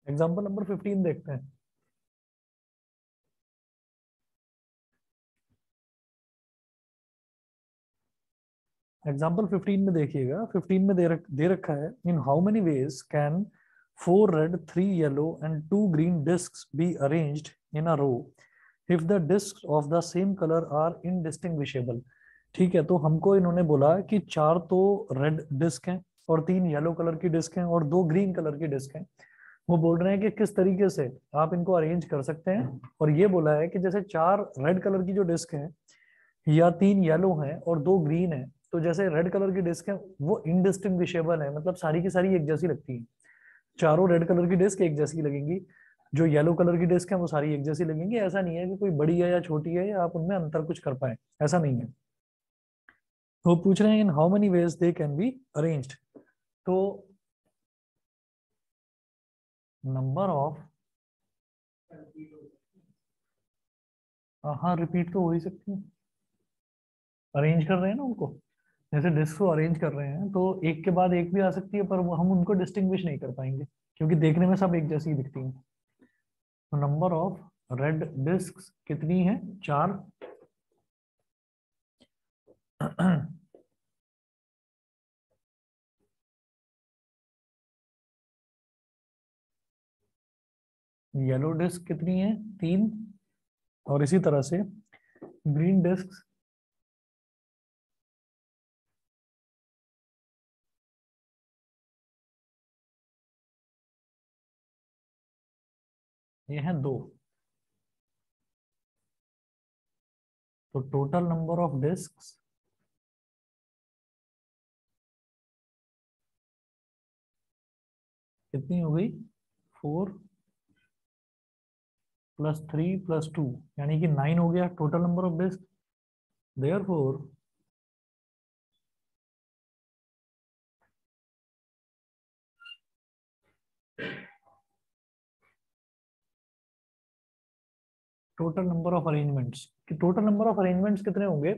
Example number 15 देखते हैं। Example 15 में देखिएगा, 15 में दे रखा है, in how many ways can 4 red 3 yellow and 2 green discs be arranged in a row if the disc of the same colour are indistinguishable. ठीक है, तो हमको इन्होंने बोला कि 4 तो रेड डिस्क हैं और 3 येलो कलर की डिस्क हैं और 2 ग्रीन कलर की डिस्क हैं। वो बोल रहे हैं कि किस तरीके से आप इनको अरेंज कर सकते हैं। और ये बोला है कि जैसे 4 रेड कलर की जो डिस्क है या 3 येलो हैं और 2 ग्रीन है, तो जैसे रेड कलर की डिस्क है वो इनडिस्टिंग्विशेबल है, मतलब सारी की सारी एक जैसी लगती है। चारों रेड कलर की डिस्क एक जैसी लगेंगी, जो येलो कलर की डिस्क है वो सारी एक जैसी लगेंगी। ऐसा नहीं है कि कोई बड़ी है या छोटी है या आप उनमें अंतर कुछ कर पाए, ऐसा नहीं है। तो पूछ रहे हैं इन how many veg they can be arranged. तो नंबर ऑफ, हाँ रिपीट तो हो ही सकती है, अरेंज कर रहे हैं ना उनको, जैसे डिस्क को अरेंज कर रहे हैं तो एक के बाद एक भी आ सकती है, पर वो हम उनको डिस्टिंग्विश नहीं कर पाएंगे क्योंकि देखने में सब एक जैसी ही दिखती हैं। तो नंबर ऑफ रेड डिस्क कितनी है? 4। येलो डिस्क कितनी है? 3। और इसी तरह से ग्रीन डिस्क, ये है 2। तो टोटल नंबर ऑफ डिस्क कितनी हो गई? 4 +3 +2, यानी कि 9 हो गया total number of disc. Therefore total number of arrangements, कि टोटल नंबर ऑफ अरेंजमेंट्स कितने होंगे?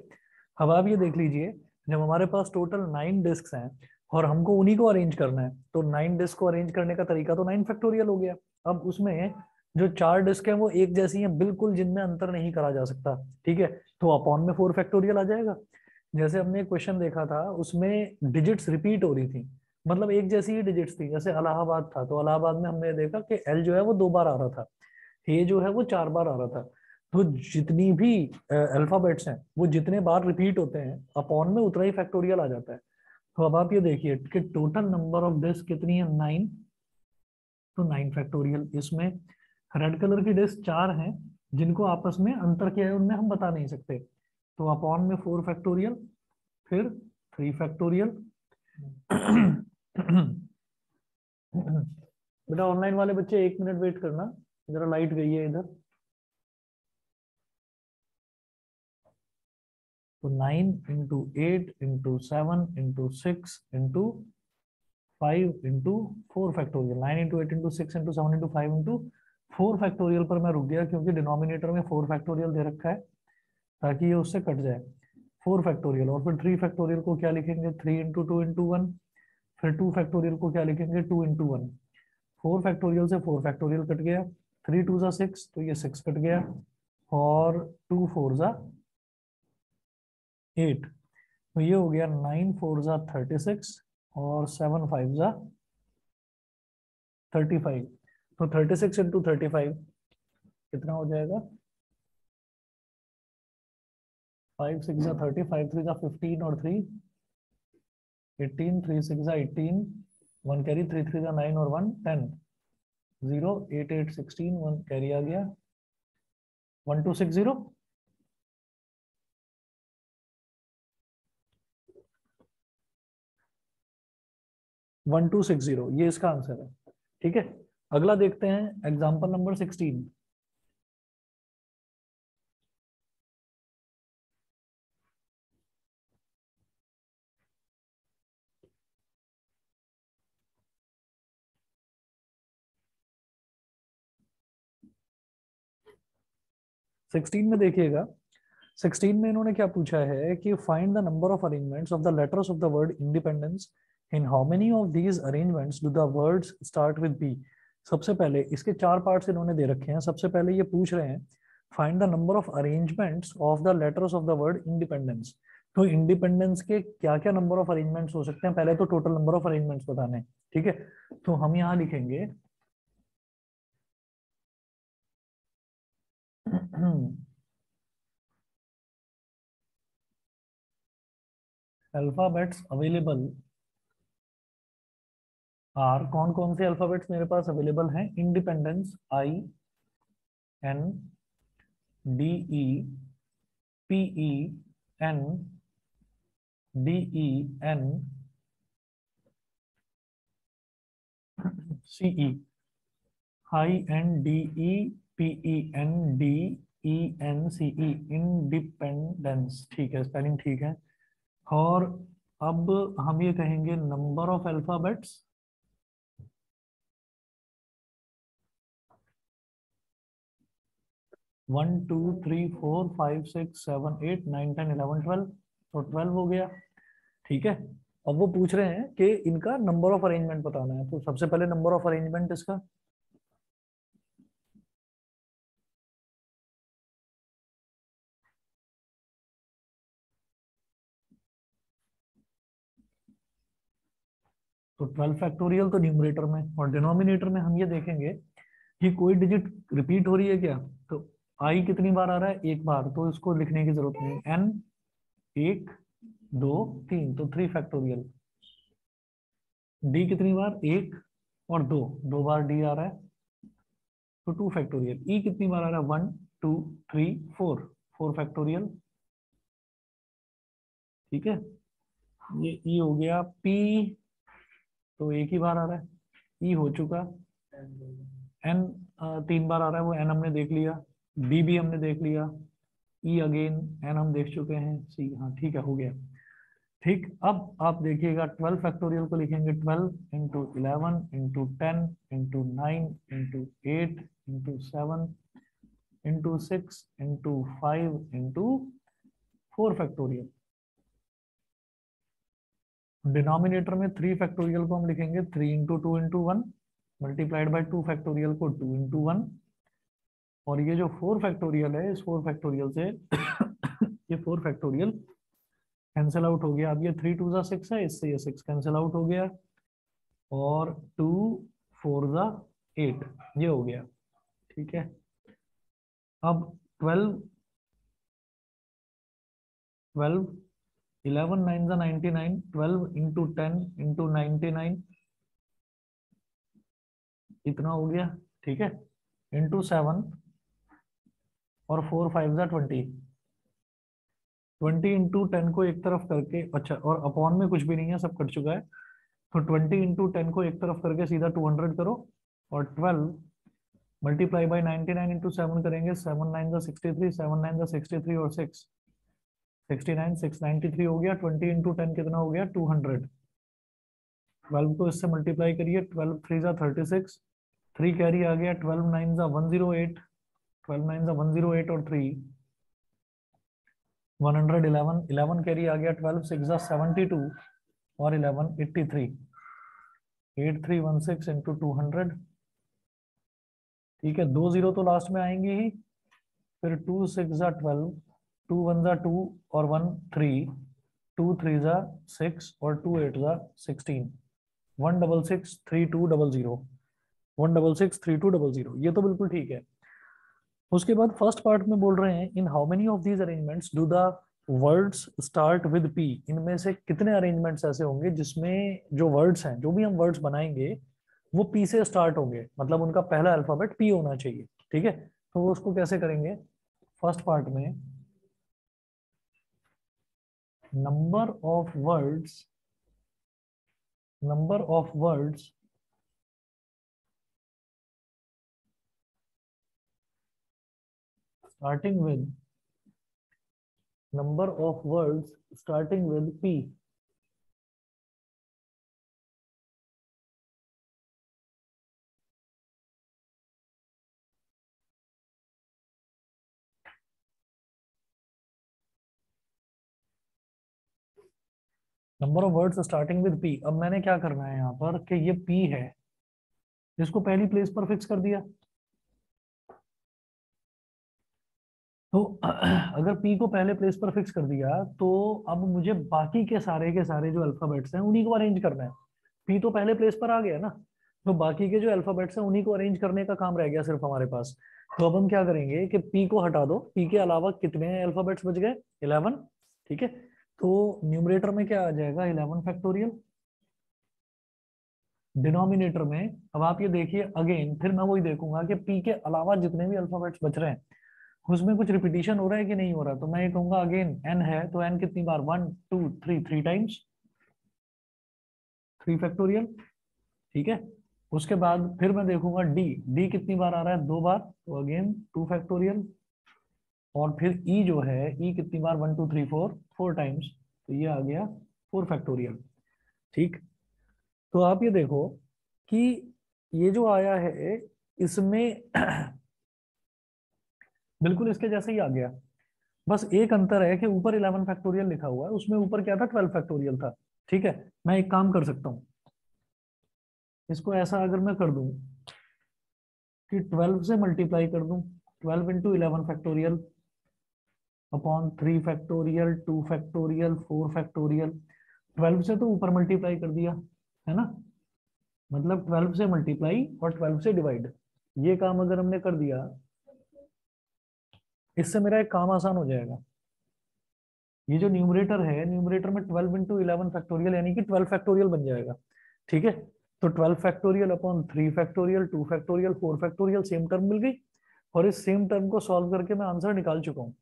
अब आप ये देख लीजिए, जब हमारे पास टोटल 9 डिस्क हैं और हमको उन्हीं को अरेंज करना है, तो 9 डिस्क को अरेंज करने का तरीका तो 9 फैक्टोरियल हो गया। अब उसमें जो 4 डिस्क हैं वो एक जैसी हैं बिल्कुल, जिनमें अंतर नहीं करा जा सकता, ठीक है, तो अपॉन में 4 फैक्टोरियल आ जाएगा। जैसे हमने एक क्वेश्चन देखा था, उसमें डिजिट्स रिपीट हो रही थी, मतलब एक जैसी ही डिजिट्स थी। जैसे इलाहाबाद था, तो इलाहाबाद में हमने देखा कि एल जो है वो 2 बार आ रहा था, ए जो है वो 4 बार आ रहा था। तो जितनी भी अल्फाबेट्स हैं वो जितने बार रिपीट होते हैं अपॉन में उतना ही फैक्टोरियल आ जाता है। तो अब आप ये देखिए कि टोटल नंबर ऑफ डिस्क कितनी है? 9। तो 9 फैक्टोरियल। इसमें रेड कलर की डिस्क 4 हैं, जिनको आपस में अंतर क्या है उनमें हम बता नहीं सकते, तो अपॉन में 4 फैक्टोरियल, फिर 3 फैक्टोरियल। बेटा ऑनलाइन वाले बच्चे 1 मिनट वेट करना, जरा लाइट गई है इधर। तो 9 × 8 × 7 × 6 × 5 × 4 फैक्टोरियल। 9 × 8 × 6 × 7 × 5 × 4 फैक्टोरियल पर मैं रुक गया क्योंकि डिनोमिनेटर में 4 फैक्टोरियल दे रखा है, ताकि ये उससे कट जाए। 4 फैक्टोरियल और फिर 3 फैक्टोरियल को क्या लिखेंगे? 3 × 2 × 1। फिर 2 फैक्टोरियल को क्या लिखेंगे? 2 × 1। 4 फैक्टोरियल से 4 फैक्टोरियल कट गया, 3 2 6, तो ये 6 कट गया, और 2 4 8, तो ये हो गया 9 4 36 और 7 5 35। तो 36 × 35 कितना हो जाएगा? 5 6 30, 5 3 15 और 3 18, 3 6 18, 1 कैरी, 3 3 9 और 1 10, 0 8 8 16, 1 कैरी आ गया, 1 2 6 0। 1 2 6 0, ये इसका आंसर है। ठीक है, अगला देखते हैं एग्जाम्पल नंबर 16। 16 में देखिएगा, 16 में इन्होंने क्या पूछा है कि find the number of arrangements of the letters of the word independence in how many of these arrangements do the words start with B. सबसे पहले इसके 4 पार्ट्स इन्होंने दे रखे हैं। सबसे पहले ये पूछ रहे हैं find the number of arrangements of the letters of the word independence. तो इंडिपेंडेंस के क्या क्या नंबर ऑफ अरेंजमेंट्स हो सकते हैं, पहले तो टोटल नंबर ऑफ अरेंजमेंट्स बताने हैं। ठीक है, तो हम यहाँ लिखेंगे अल्फाबेट्स अवेलेबल आर, कौन कौन से अल्फाबेट्स मेरे पास अवेलेबल हैं, इंडिपेंडेंस INDEPENDENCE INDEPENDENCE, इंडिपेंडेंस। ठीक है, स्पेलिंग ठीक है। और अब हम ये कहेंगे नंबर ऑफ अल्फाबेट्स, 1 2 3 4 5 6 7 8 9 10 11 12, तो 12 हो गया। ठीक है, अब वो पूछ रहे हैं कि इनका नंबर ऑफ अरेंजमेंट बताना है। तो सबसे पहले नंबर ऑफ अरेंजमेंट इसका तो 12 फैक्टोरियल तो न्यूमरेटर में, और डिनोमिनेटर में हम ये देखेंगे कि कोई डिजिट रिपीट हो रही है क्या। तो आई कितनी बार आ रहा है, एक बार, तो इसको लिखने की जरूरत नहीं। एन 1 2 3, तो 3 फैक्टोरियल। डी कितनी बार, एक और दो, 2 बार डी आ रहा है, तो 2 फैक्टोरियल। ई कितनी बार आ रहा है, 1 2 3 4, 4 फैक्टोरियल। ठीक है, ये ई हो गया। पी तो एक ही बार आ रहा है, ई हो चुका। एन 3 बार आ रहा है, वो एन हमने देख लिया। डी भी हमने देख लिया। ई अगेन, एन हम देख चुके हैं। सी, हाँ ठीक है, हो गया। ठीक, अब आप देखिएगा 12 फैक्टोरियल को लिखेंगे 12 into 11 into 10 into 9 into 8 into 7 into 6 into 5 into 4 factorial. Denominator में 3 फैक्टोरियल को हम लिखेंगे 3 into 2 into 1 multiplied by 2 factorial को 2 इंटू 1। और ये जो 4 फैक्टोरियल है, इस 4 फैक्टोरियल से ये 4 फैक्टोरियल कैंसिल आउट हो गया। अब ये 3 2 जा 6 है, इससे ये 6 कैंसिल आउट हो गया। और 2 4 जा 8, ये हो गया। ठीक है, अब 12 12 11 9 जा 99, 12 इंटू 10 इंटू 99, इतना हो गया। ठीक है, इंटू 7 और 4 5 जा 20, 20 इंटू 10 को एक तरफ करके, अच्छा, और अपॉन में कुछ भी नहीं है, सब कट चुका है। तो 20 इंटू 10 को एक तरफ करके सीधा 200 करो, और 12 मल्टीप्लाई बाई 99 इंटू 7 करेंगे। 7 9 जा 63, 7 9 जा 63 और 6 69, 693 हो गया। 20 इंटू 10 कितना हो गया, 200। 12 को इससे मल्टीप्लाई करिए, 12 3 जा 36, 3 कैरी आ गया, 12 9 जा 108, 12 9 जा 108 और 3 111, 11 कैरी आ गया, 12 6 जा 72 और 11 83, 8316 इंटू 200। ठीक है, 2 जीरो तो लास्ट में आएंगे ही। फिर 2 6 जा 12, 2 1 जा 2 और 1 3, 2 3 जा 6 और 2 8 जा 16, 166 3200, 166 3200, ये तो बिल्कुल ठीक है। उसके बाद फर्स्ट पार्ट में बोल रहे हैं इन how many of these arrangements do the words start with P. इनमें से कितने अरेंजमेंट्स ऐसे होंगे जिसमें जो वर्ड्स हैं, जो भी हम वर्ड्स बनाएंगे, वो पी से स्टार्ट होंगे, मतलब उनका पहला अल्फाबेट पी होना चाहिए। ठीक है, तो वो उसको कैसे करेंगे। फर्स्ट पार्ट में number of words starting with number of words starting with P. Number of words starting with P। अब मैंने क्या करना है यहाँ पर कि ये P है, इसको पहली प्लेस पर फिक्स कर दिया। तो अगर पी को पहले प्लेस पर फिक्स कर दिया तो अब मुझे बाकी के सारे जो अल्फाबेट्स हैं उन्हीं को अरेंज करना है। पी तो पहले प्लेस पर आ गया ना, तो बाकी के जो अल्फाबेट्स हैं उन्हीं को अरेंज करने का काम रह गया सिर्फ हमारे पास। तो अब हम क्या करेंगे कि पी को हटा दो, पी के अलावा कितने अल्फाबेट्स बच गए, 11। ठीक है, तो न्यूमरेटर में क्या आ जाएगा, 11 फैक्टोरियल। डिनोमिनेटर में अब आप ये देखिए अगेन, फिर मैं वही देखूंगा कि पी के अलावा जितने भी अल्फाबेट्स बच रहे हैं उसमें कुछ रिपीटिशन हो रहा है कि नहीं हो रहा। तो मैं ये कहूंगा अगेन एन है, तो एन कितनी बार, 1 2 3, 3 टाइम्स, 3 फैक्टोरियल। ठीक है, उसके बाद फिर मैं देखूंगा डी, डी कितनी बार आ रहा है, 2 बार, तो अगेन 2 फैक्टोरियल। और फिर ई जो है, ई कितनी बार, 1 2 3 4, 4 टाइम्स, तो ये आ गया 4 फैक्टोरियल। ठीक, तो आप ये देखो कि ये जो आया है इसमें बिल्कुल इसके जैसे ही आ गया। बस एक अंतर है कि ऊपर 11 फैक्टोरियल लिखा हुआ है, उसमें ऊपर क्या था, 12 फैक्टोरियल था। ठीक है, मैं एक काम कर सकता हूँ, इसको ऐसा अगर मैं कर दूं कि 12 से मल्टीप्लाई कर दूं, 12 × 11 factorial upon 3 factorial, 2 factorial, 4 factorial. 12 से तो ऊपर मल्टीप्लाई कर दिया है ना, मतलब 12 से मल्टीप्लाई और 12 से डिवाइड, ये काम अगर हमने कर दिया, इससे मेरा एक काम आसान हो जाएगा। ये जो न्यूमरेटर है, न्यूमरेटर में 12 × 11 फैक्टोरियल यानी कि 12 फैक्टोरियल बन जाएगा। ठीक है, तो 12 factorial upon 3 factorial, 2 factorial, 4 factorial, same term मिल गई। और इस सेम टर्म को सॉल्व करके मैं आंसर निकाल चुका हूँ।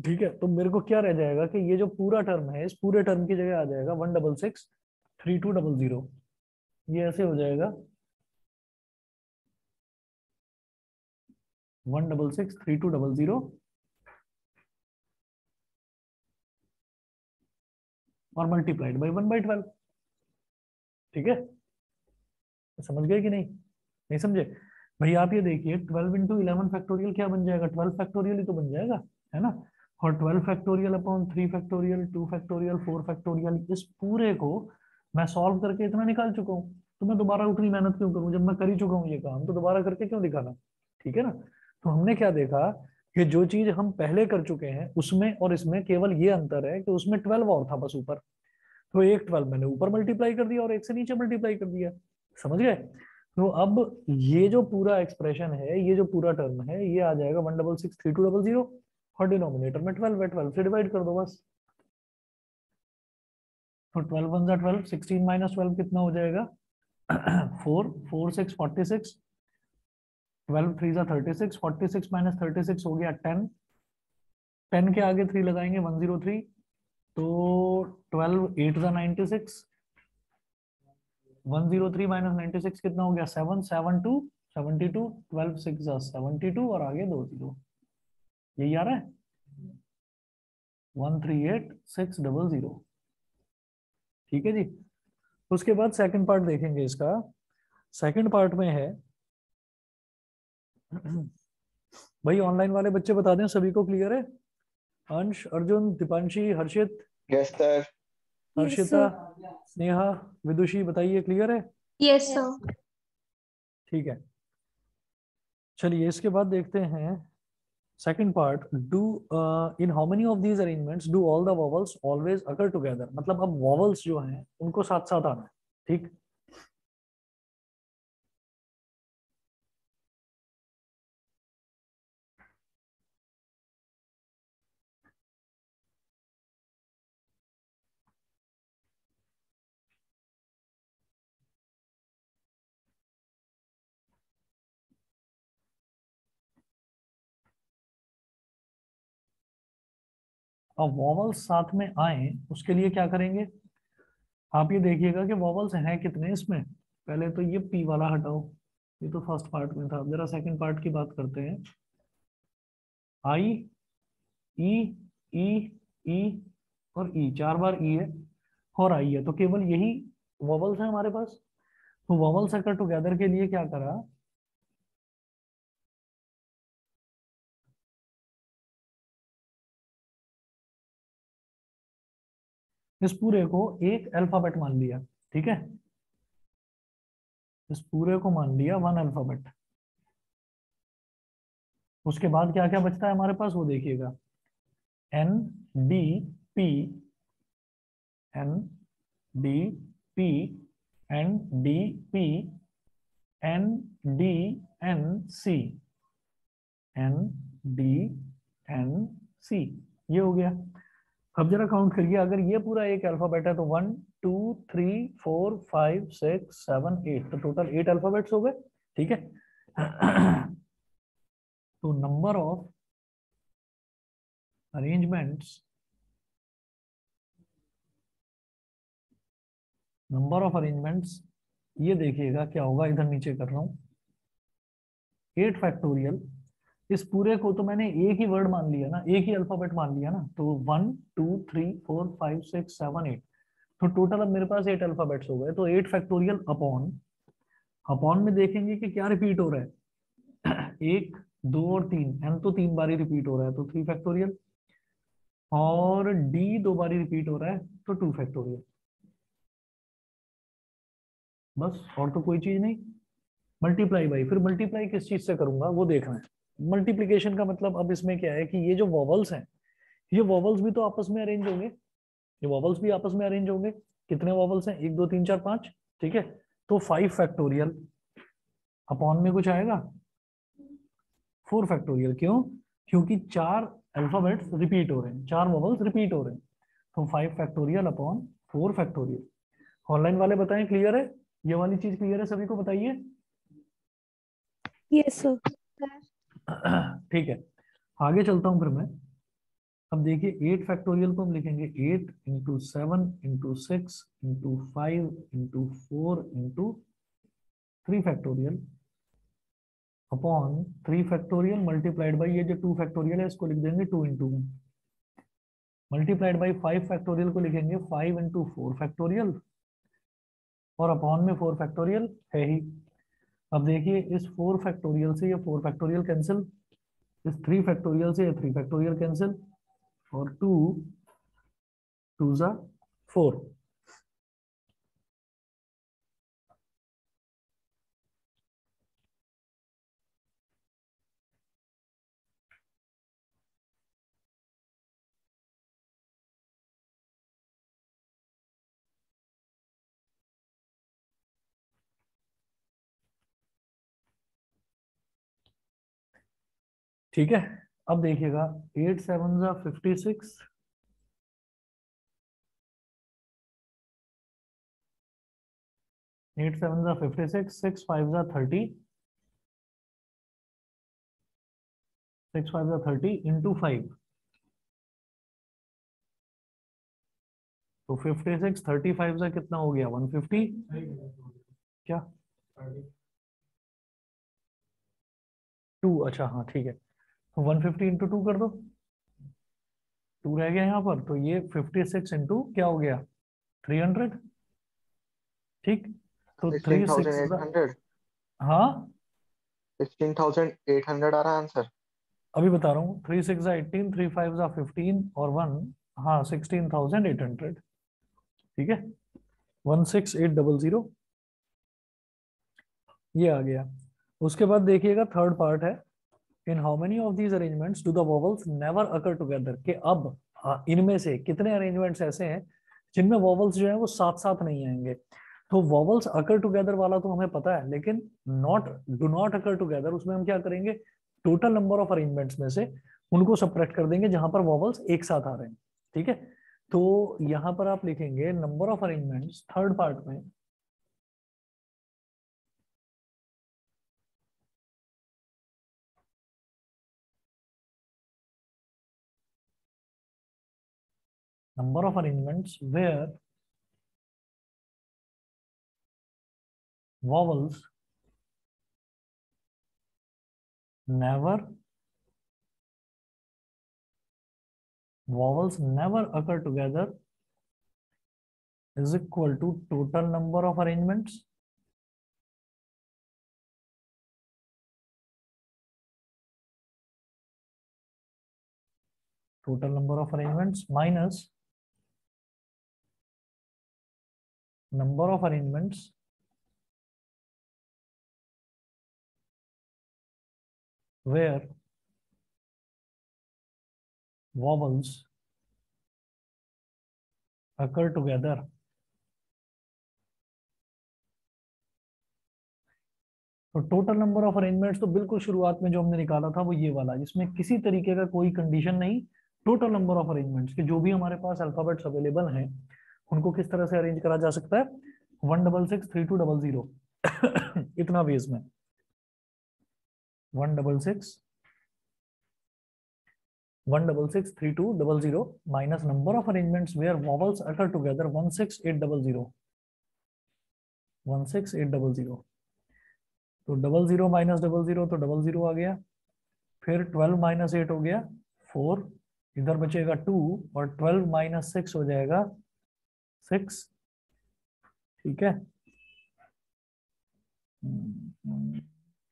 ठीक है, तो मेरे को क्या रह जाएगा कि ये जो पूरा टर्म है, इस पूरे टर्म की जगह आ जाएगा 166 3200। ये ऐसे हो जाएगा 166 3200 और मल्टीप्लाइड बाई 1/12। ठीक है, तो समझ गए कि नहीं, नहीं समझे। भाई आप ये देखिए 12 × 11 फैक्टोरियल क्या बन जाएगा, 12 फैक्टोरियल ही तो बन जाएगा, है ना। और 12 factorial upon 3 factorial, 2 factorial, 4 factorial, इस पूरे को मैं सॉल्व करके इतना निकाल चुका हूँ। तो मैं दोबारा उतनी मेहनत क्यों करूँ, जब मैं कर ही चुका हूँ ये काम, तो दोबारा करके क्यों दिखाना। ठीक है ना। तो हमने क्या देखा कि जो चीज हम पहले कर चुके हैं उसमें और इसमें केवल ये अंतर है कि उसमें 12 और था बस ऊपर, तो एक 12 मैंने ऊपर मल्टीप्लाई कर दिया और एक से नीचे मल्टीप्लाई कर दिया। समझ गए। तो अब ये जो पूरा एक्सप्रेशन है, ये जो पूरा टर्म है, ये आ जाएगा 166 3200। और डिनोमिनेटर में 12 है, 12 से डिवाइड कर दो बस। तो 12 × 1 = 12, 16 - 12 कितना हो जाएगा 4 4 6 46, 12 3 36, 46 - 36 हो गया 10, 10 के आगे 3 लगाएंगे 103, तो 12 8 96, 103 - 96 कितना हो गया 7 7 2 72, 12 6 72 और आगे 2 0, यही आ रहा है 138600। ठीक है जी। उसके बाद सेकंड पार्ट देखेंगे इसका। सेकंड पार्ट में है भाई ऑनलाइन वाले बच्चे बता दें सभी को क्लियर है, Ansh, Arjun, Dipanshi, Harshit, yes sir. Yes Harshita, sir. Sneha, Vidushi, बताइए क्लियर है। Yes sir. ठीक है, चलिए इसके बाद देखते हैं second part. Do in how many of these arrangements do all the vowels always occur together, मतलब अब वॉवल्स जो हैं उनको साथ साथ आना है। ठीक, अब वॉवल्स साथ में आए उसके लिए क्या करेंगे, आप ये देखिएगा कि वॉवल्स हैं कितने इसमें। पहले तो ये पी वाला हटाओ, ये तो फर्स्ट पार्ट में था, जरा सेकंड पार्ट की बात करते हैं। आई, ई, ई, ई और ई, 4 बार ई है और आई है, तो केवल यही वॉवल्स है हमारे पास। तो वॉवल्स अकर टुगेदर के लिए क्या करा, इस पूरे को एक अल्फाबेट मान लिया। ठीक है, इस पूरे को मान लिया वन अल्फाबेट। उसके बाद क्या क्या बचता है हमारे पास वो देखिएगा, N D P, N D P, N D P, N D N C, N D N C, ये हो गया। अब जरा काउंट करिए, अगर ये पूरा एक अल्फाबेट है तो 1 2 3 4 5 6 7 8, तो टोटल 8 अल्फाबेट्स हो गए। ठीक है। तो number of arrangements, number of arrangements, ये देखिएगा क्या होगा, इधर नीचे कर रहा हूं, 8 फैक्टोरियल। इस पूरे को तो मैंने एक ही वर्ड मान लिया ना, एक ही अल्फाबेट मान लिया ना, तो 1 2 3 4 5 6 7 8, तो टोटल अब मेरे पास 8 अल्फाबेट्स हो गए। तो 8 फैक्टोरियल अपॉन, अपॉन में देखेंगे कि क्या रिपीट हो रहा है। 1 2 और 3, एन तो 3 बार ही रिपीट हो रहा है तो 3 फैक्टोरियल, और डी 2 बार ही रिपीट हो रहा है तो 2 फैक्टोरियल। बस, और तो कोई चीज नहीं। मल्टीप्लाई बाई, फिर मल्टीप्लाई किस चीज से करूंगा वो देखना है। मल्टीप्लीकेशन का मतलब अब इसमें क्या है कि ये जो वॉवल्स हैं, ये वॉवल्स भी तो आपस में अरेंज होंगे, ये वॉवल्स भी आपस में अरेंज होंगे। कितने वॉवल्स हैं, 1 2 3 4 5, ठीक है। तो 5 फैक्टोरियल अपॉन में कुछ आएगा 4 फैक्टोरियल। क्यों? क्योंकि 4 अल्फाबेट्स रिपीट हो रहे हैं, 4 वॉवल्स रिपीट हो रहे हैं, तो 5 फैक्टोरियल अपॉन 4 फैक्टोरियल। ऑनलाइन वाले बताएं, क्लियर है? ये वाली चीज क्लियर है सभी को, बताइए। Yes sir. ठीक है, आगे चलता हूं फिर मैं। अब देखिए 8 फैक्टोरियल को हम लिखेंगे 8 into 7 into 6 into 5 into 4 into 3 upon 3 factorial multiplied by ये जो 2 फैक्टोरियल है इसको लिख देंगे 2 इंटू, मल्टीप्लाइड बाई 5 फैक्टोरियल को लिखेंगे 5 इंटू 4 फैक्टोरियल, और अपॉन में 4 फैक्टोरियल है ही। अब देखिए इस 4 फैक्टोरियल से ये 4 फैक्टोरियल कैंसिल, इस 3 फैक्टोरियल से ये 3 फैक्टोरियल कैंसिल, और 2 2 जा 4। ठीक है, अब देखिएगा 8 7 जा 56, 8 7 जा 56, 6 5 जा 30, 6 5 जा 30 इंटू 5, तो 56 35 जा कितना हो गया 150। क्या 2, अच्छा हाँ ठीक है, तो 150 इंटू 2 कर दो, 2 रह गया यहाँ पर, तो ये 56 इंटू क्या हो गया 300। ठीक, तो 3 6 16,800। हाँ 16,800 आ रहा है आंसर। अभी बता रहा हूँ, 3 6 18, 3 5 15 और 1, हाँ 16,800। ठीक है, 16800 ये आ गया। उसके बाद देखिएगा थर्ड पार्ट है, in how many of these arrangements do the vowels never occur together, कि अब इनमें से कितने अरेंजमेंट्स ऐसे हैं जिनमें वोवल्स जो है वो साथ साथ नहीं आएंगे। तो वोवल्स अकर टुगेदर वाला तो हमें पता है, लेकिन not do not occur together उसमें हम क्या करेंगे, टोटल नंबर ऑफ अरेंजमेंट्स में से उनको सबट्रैक्ट कर देंगे जहां पर वोवल्स एक साथ आ रहे हैं। ठीक है, तो यहां पर आप लिखेंगे number of arrangements third part में, number of arrangements where vowels never occur together is equal to total number of arrangements minus number of arrangements where vowels occur together तो टोटल नंबर ऑफ अरेंजमेंट्स तो बिल्कुल शुरुआत में जो हमने निकाला था वो ये वाला, जिसमें किसी तरीके का कोई कंडीशन नहीं। टोटल नंबर ऑफ अरेंजमेंट्स कि जो भी हमारे पास अल्फाबेट्स अवेलेबल हैं उनको किस तरह से अरेंज करा जा सकता है, 1663200 इतना वेज में 1663200 minus number of arrangements where vowels occur together 16800 तो 00 माइनस 00 तो 00 आ गया, फिर 12 माइनस 8 हो गया 4, इधर बचेगा 2 और 12 माइनस 6 हो जाएगा 6। ठीक है,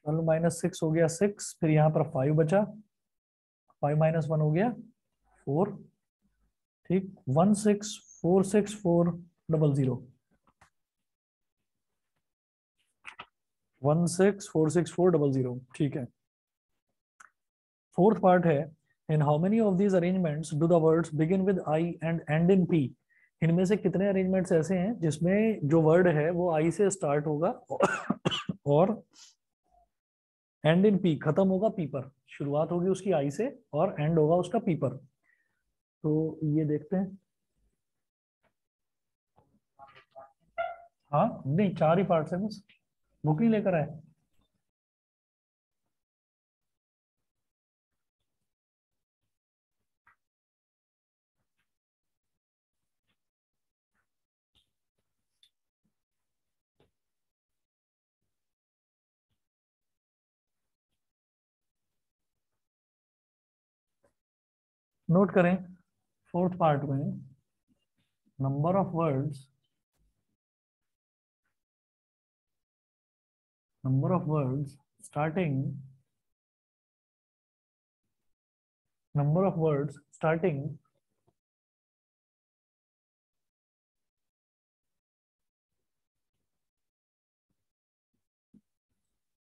12 माइनस 6 हो गया 6, फिर यहाँ पर 5 बचा, 5 माइनस 1 हो गया 4। ठीक, 1646400 1646400। ठीक है, फोर्थ पार्ट है, in how many of these arrangements do the words begin with I and and in P. इनमें से कितने अरेंजमेंट्स ऐसे हैं जिसमें जो वर्ड है वो आई से स्टार्ट होगा और एंड इन पी, खत्म होगा पी पर, शुरुआत होगी उसकी आई से और एंड होगा उसका पी पर। तो ये देखते हैं। हाँ नहीं, 4 ही पार्ट्स है बस, बुक नहीं लेकर आए। नोट करें, फोर्थ पार्ट में number of words starting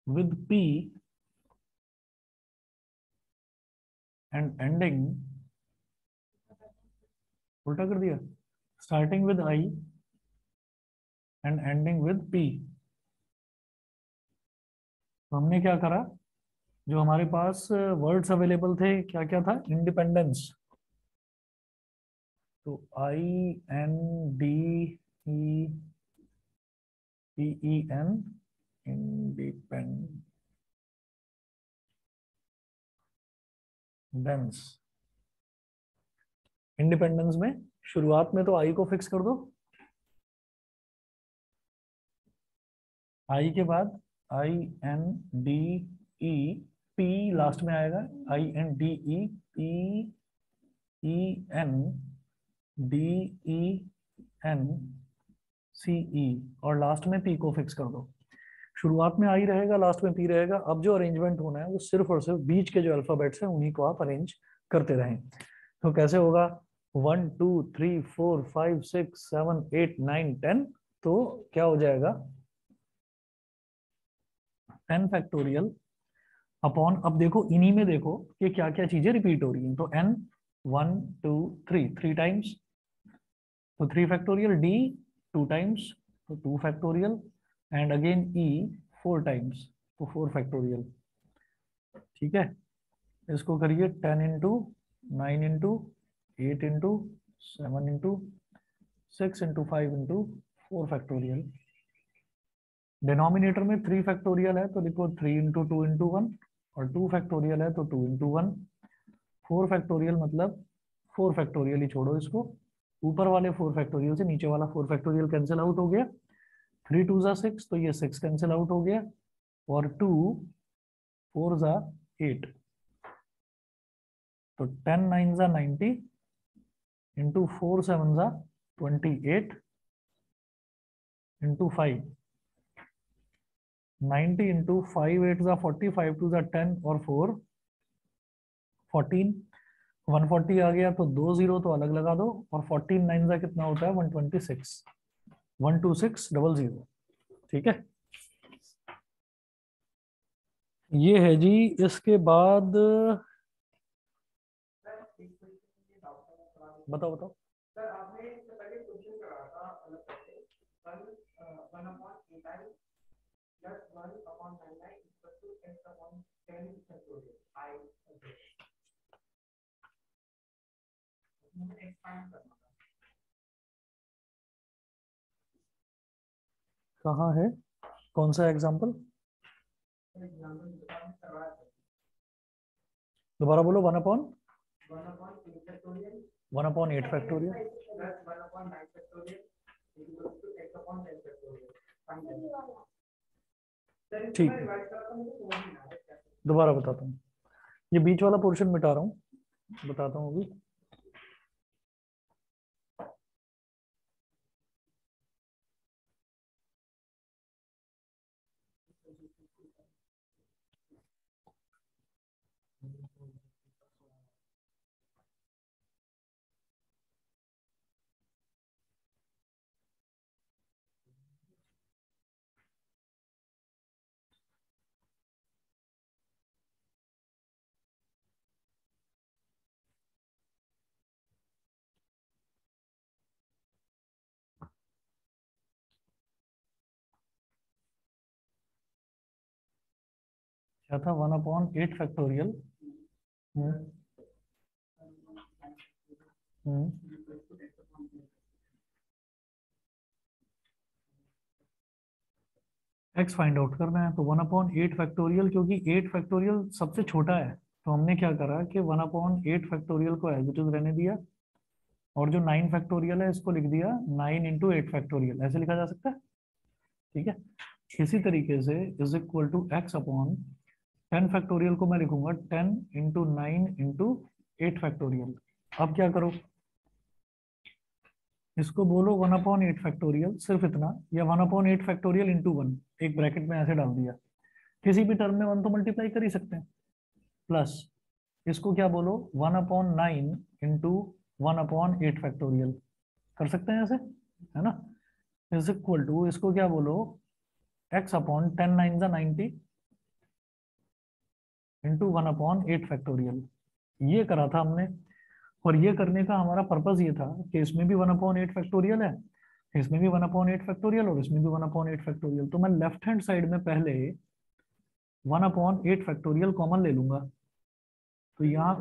with P and ending, उल्टा कर दिया, starting with I and ending with P। तो हमने क्या करा, जो हमारे पास वर्ड्स अवेलेबल थे क्या क्या था, इंडिपेंडेंस, तो INDEPEN इंडिपेंडेंस। इंडिपेंडेंस में शुरुआत में तो आई को फिक्स कर दो, आई के बाद INDEP लास्ट में आएगा, INDEPENDENCE और लास्ट में पी को फिक्स कर दो। शुरुआत में आई रहेगा, लास्ट में पी रहेगा। अब जो अरेंजमेंट होना है वो सिर्फ और सिर्फ बीच के जो अल्फाबेट्स हैं उन्हीं को आप अरेंज करते रहें। तो कैसे होगा, 1 2 3 4 5 6 7 8 9 10, तो क्या हो जाएगा 10 फैक्टोरियल अपॉन, अब देखो इन्हीं में देखो कि क्या क्या चीजें रिपीट हो रही हैं, तो n 1 2 3 टाइम्स, तो 3 फैक्टोरियल, d 2 टाइम्स तो 2 factorial, and again e 4 times तो 4 फैक्टोरियल। ठीक है, इसको करिए 10 into 9 into 8 into 7 into 6 into 5 into 4 factorial. Denominator में 3 फैक्टोरियल है तो लिखो 3 इंटू 2 इंटू 1, और 2 फैक्टोरियल है तो 2 इंटू 1। 4 फैक्टोरियल मतलब 4 फैक्टोरियल ही छोड़ो इसको, ऊपर वाले 4 फैक्टोरियल से नीचे वाला 4 फैक्टोरियल कैंसिल आउट हो गया, 3 2 ज़ा 6 तो ये 6 कैंसिल आउट हो गया, और 2 4 ज़ा 8 तो 10 9 ज़ा 90 इंटू 4 7 ज़ा 28 इंटू 5, 90 इंटू 5 8 ज़ा 40, 5 2 ज़ा 10 और 4 14, 140 आ गया तो 2 0 तो अलग लगा दो, और 14 9 ज़ा कितना होता है 126, 12600। ठीक है, ये है जी। इसके बाद बताओ बताओ। कहाँ है? कौन सा एग्जाम्पल? दोबारा बोलो। 1/8 फैक्टोरियल। ठीक है, दोबारा बताता हूँ। ये बीच वाला पोर्शन मिटा रहा हूँ, बताता हूँ अभी। क्या था? 1/8 फैक्टोरियल। हम्म। हम्म। एक्स फाइंड आउट करना है तो 1/8 फैक्टोरियल, क्योंकि 8 फैक्टोरियल सबसे छोटा है, तो हमने क्या करा कि 1/8 फैक्टोरियल को एज इट इज रहने दिया, और जो 9 फैक्टोरियल है इसको लिख दिया 9 × 8 फैक्टोरियल, ऐसे लिखा जा सकता है। ठीक है। इसी तरीके से is equal to X upon 10 factorial को मैं लिखूंगा 10 × 9 × 8 फैक्टोरियल। अब क्या करो, इसको बोलो 1/8 फैक्टोरियल, सिर्फ इतना, या 1/8 फैक्टोरियल × 1, एक ब्रैकेट में ऐसे डाल दिया। किसी भी टर्म में 1 तो मल्टीप्लाई कर ही सकते हैं, प्लस इसको क्या बोलो 1/9 × 1/8 फैक्टोरियल, कर सकते हैं ऐसे, है ना। इज इक्वल टू इसको क्या बोलो एक्स अपॉन 10 9 × 90 इंटू 1/8 फैक्टोरियल। ये करा था हमने, और ये करने का हमारा पर्पस ये था कि इसमें भी 1/8 फैक्टोरियल है, इसमें भी 1/8 फैक्टोरियल, और इसमें भी 1/8 फैक्टोरियल, तो मैं लेफ्ट हैंड साइड में पहले 1/8 फैक्टोरियल कॉमन ले लूंगा। तो यहाँ,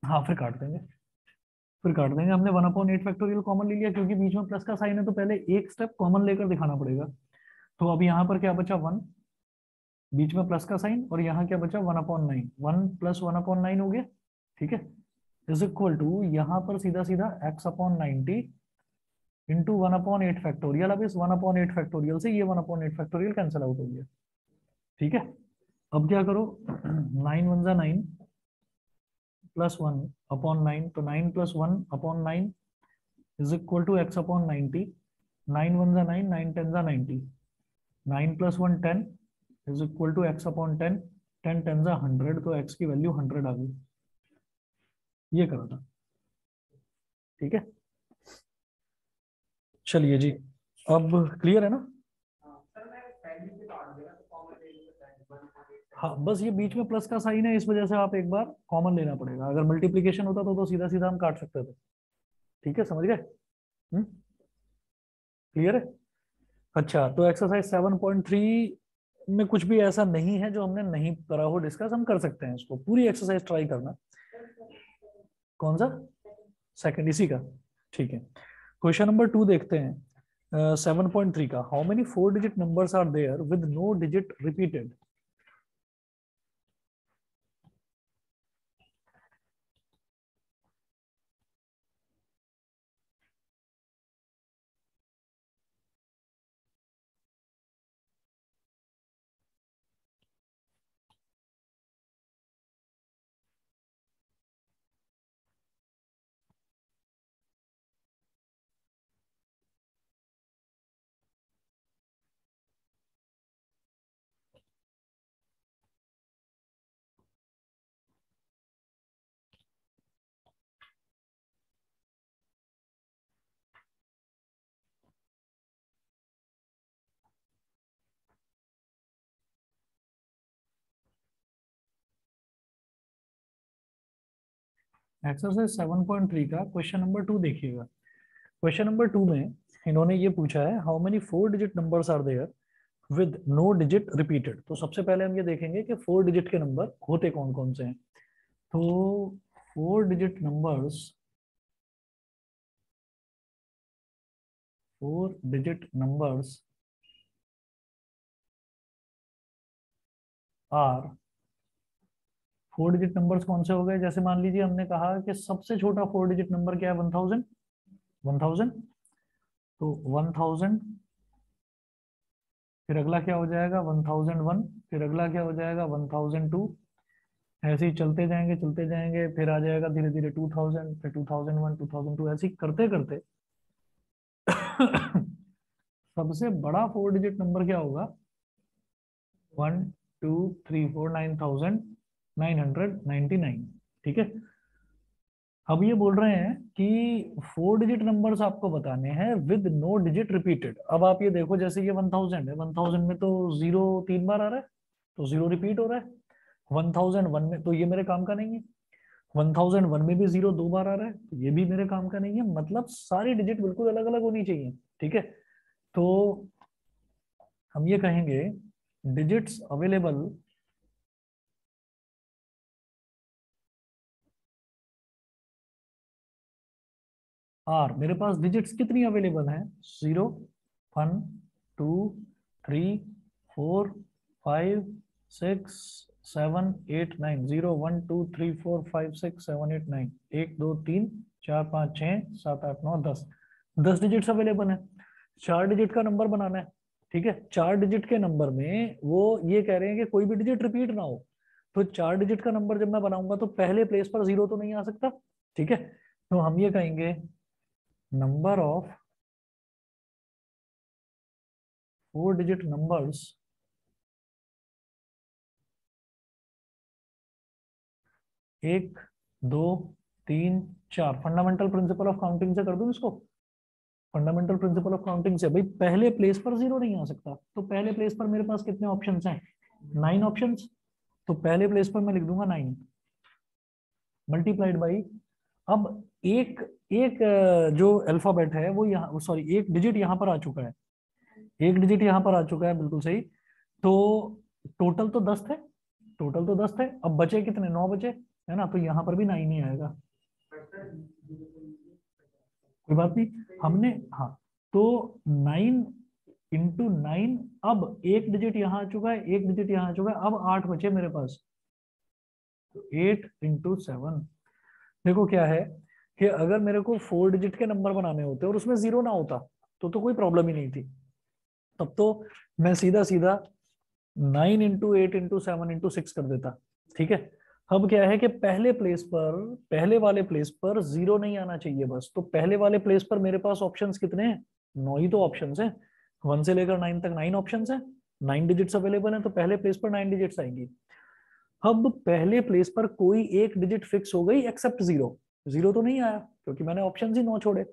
हाँ फिर काट देंगे, फिर काट देंगे। हमने 1/8 फैक्टोरियल कॉमन ले लिया क्योंकि बीच में प्लस का साइन है, तो पहले एक स्टेप कॉमन लेकर दिखाना पड़ेगा। तो अब यहाँ पर क्या बचा 1, बीच में प्लस का साइन, और यहाँ क्या बचा 1/9, 1 + 1/9 हो गया। ठीक है। इज इक्वल टू यहाँ पर सीधा सीधा x/90 इंटू 1/8 फैक्टोरियल। अब इस 1/8 फैक्टोरियल से ये 1/8 फैक्टोरियल कैंसिल आउट हो गया। ठीक है। अब क्या करो 9 × 1 = 9 +1/9, तो 9 + 1/9 is equal to x/90। 9 × 1 = 9, 9 × 10 = 90, 9 + 1 10 is equal to x/10, 10 10 = 100, तो x की वैल्यू 100 आ गई। ये करा था। ठीक है, चलिए जी, अब क्लियर है ना। हाँ बस ये बीच में प्लस का साइन है, इस वजह से आप एक बार कॉमन लेना पड़ेगा। अगर मल्टीप्लीकेशन होता तो सीधा सीधा हम काट सकते थे। ठीक है, समझ गए? क्लियर है? अच्छा, तो एक्सरसाइज 7.3 में कुछ भी ऐसा नहीं है जो हमने नहीं करा हो डिस्कस, हम कर सकते हैं इसको, पूरी एक्सरसाइज ट्राई करना। कौन सा? सेकंड, इसी का। ठीक है, क्वेश्चन नंबर 2 देखते हैं। 7.3 का, how many 4 digit numbers are there with no digit repeated. Exercise 7.3 का क्वेश्चन नंबर 2 देखिएगा। क्वेश्चन नंबर 2 में इन्होंने ये पूछा है, how many 4 digit numbers are there with no digit repeated. तो सबसे पहले हम ये देखेंगे कि 4 डिजिट के नंबर होते कौन कौन से हैं। तो 4 digit numbers, 4 digit numbers are, 4 digit numbers कौन से हो गए? जैसे मान लीजिए हमने कहा कि सबसे छोटा 4 डिजिट नंबर क्या है? 1000। 1000, तो 1000, फिर अगला क्या हो जाएगा? 1001, फिर अगला क्या हो जाएगा? 1002। ऐसे ही चलते जाएंगे, फिर आ जाएगा धीरे धीरे 2000, फिर 2001, 2002, ऐसे ही करते करते सबसे बड़ा 4 डिजिट नंबर क्या होगा? 1 2 3 4 9,999। ठीक है। अब ये बोल रहे हैं कि 4 डिजिट नंबर्स आपको बताने हैं विद नो डिजिट रिपीटेड। अब आप ये देखो, जैसे ये 1000 है, 1000 में तो जीरो 3 बार आ रहा है, तो जीरो रिपीट हो रहा है। 1001 में तो ये मेरे काम का नहीं है। 1001 में भी जीरो 2 बार आ रहा है, तो ये भी मेरे काम का नहीं है। मतलब सारी डिजिट बिल्कुल अलग अलग होनी चाहिए। ठीक है। तो हम ये कहेंगे डिजिट्स अवेलेबल आर, मेरे पास डिजिट्स कितनी अवेलेबल हैं? 0 1 2 3 4 5 6 7 8 9, 0 1 2 3 4 5 6 7 8 9, 1 2 3 4 5 6 7 8 9 10। 10 डिजिट्स अवेलेबल है। 4 डिजिट का नंबर बनाना है। ठीक है। 4 डिजिट के नंबर में वो ये कह रहे हैं कि कोई भी डिजिट रिपीट ना हो। तो 4 डिजिट का नंबर जब मैं बनाऊंगा तो पहले प्लेस पर जीरो तो नहीं आ सकता। ठीक है। तो हम ये कहेंगे number of 4 डिजिट नंबर्स एक, दो, तीन, चार। फंडामेंटल प्रिंसिपल ऑफ काउंटिंग से कर दूं इसको। फंडामेंटल प्रिंसिपल ऑफ काउंटिंग से भाई पहले प्लेस पर जीरो नहीं आ सकता। तो पहले प्लेस पर मेरे पास कितने ऑप्शंस हैं? 9 ऑप्शंस। तो पहले प्लेस पर मैं लिख दूंगा 9 मल्टीप्लाइड बाई, अब एक एक जो अल्फाबेट है वो यहाँ, सॉरी, एक डिजिट यहाँ पर आ चुका है। एक डिजिट यहाँ पर आ चुका है, बिल्कुल सही। तो टोटल तो 10 थे, टोटल तो 10 थे। अब बचे कितने? 9 बचे, है ना? तो यहाँ पर भी 9 ही आएगा। कोई बात नहीं, हमने, हाँ, तो 9 × 9। अब एक डिजिट यहाँ आ चुका है, एक डिजिट यहाँ आ चुका है, अब 8 बचे मेरे पास। तो 8 × 7। देखो क्या है कि अगर मेरे को 4 डिजिट के नंबर बनाने होते और उसमें जीरो ना होता तो कोई प्रॉब्लम ही नहीं थी। तब तो मैं सीधा सीधा 9 × 8 × 7 × 6 कर देता। ठीक है। अब क्या है कि पहले प्लेस पर, पहले वाले प्लेस पर जीरो नहीं आना चाहिए बस। तो पहले वाले प्लेस पर मेरे पास ऑप्शंस कितने हैं? 9 ही तो ऑप्शंस हैं। 1 से लेकर 9 तक 9 ऑप्शंस हैं। 9 डिजिट्स अवेलेबल हैं, तो पहले प्लेस पर 9 डिजिट्स आएंगी। अब पहले प्लेस पर कोई एक डिजिट फिक्स हो गई एक्सेप्ट जीरो। जीरो तो नहीं आया क्योंकि मैंने ऑप्शन ही 9 छोड़े।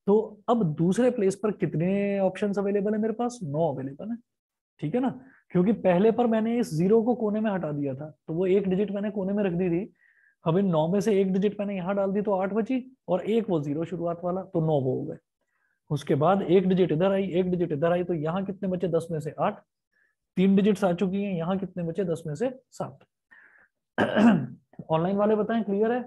तो अब दूसरे प्लेस पर कितने ऑप्शंस अवेलेबल है मेरे पास? 9 अवेलेबल है। ठीक है ना? क्योंकि पहले पर मैंने इस जीरो को कोने में हटा दिया था, तो वो एक डिजिट मैंने कोने में रख दी थी। अब इन 9 में से एक डिजिट मैंने यहाँ डाल दी तो 8 बची, और एक वो जीरो शुरुआत वाला, तो 9 वो हो गए। उसके बाद एक डिजिट इधर आई, एक डिजिट इधर आई, तो यहाँ कितने बचे? 10 में से 8। 3 डिजिट्स आ चुकी हैं, यहाँ कितने बचे? 10 में से 7। ऑनलाइन वाले बताएं, क्लियर है?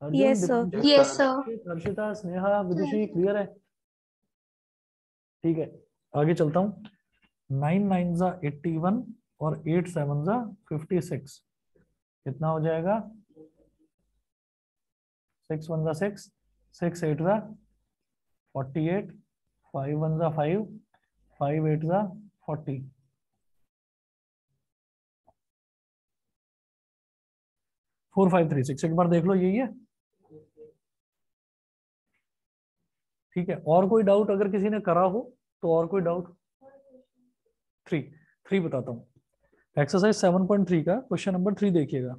Arjun, yes sir. Dipanshu, yes sir. Harshita, Sneha, Vidushi, clear है? ठीक है, आगे चलता हूँ। 9 9 ज़ा 81 और 8 7 ज़ा 56। कितना हो जाएगा? 6 1 ज़ा 6, 6 8 ज़ा 48, 5 1 ज़ा 5, 5 8 ज़ा 40। 4536, एक बार देख लो, यही है। ठीक है, और कोई डाउट अगर किसी ने करा हो तो? और कोई डाउट? 3, 3 बताता हूँ। एक्सरसाइज 7.3 का क्वेश्चन नंबर 3 देखिएगा।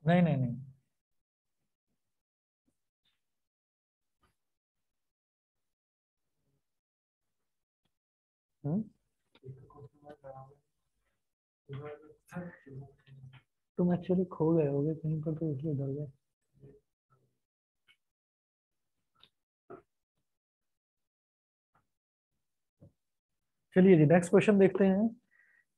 नहीं नहीं नहीं, हम्म, तुम एक्चुअली खो गए होगे कहीं पर तो इसलिए डर गए। चलिए जी नेक्स्ट क्वेश्चन देखते हैं।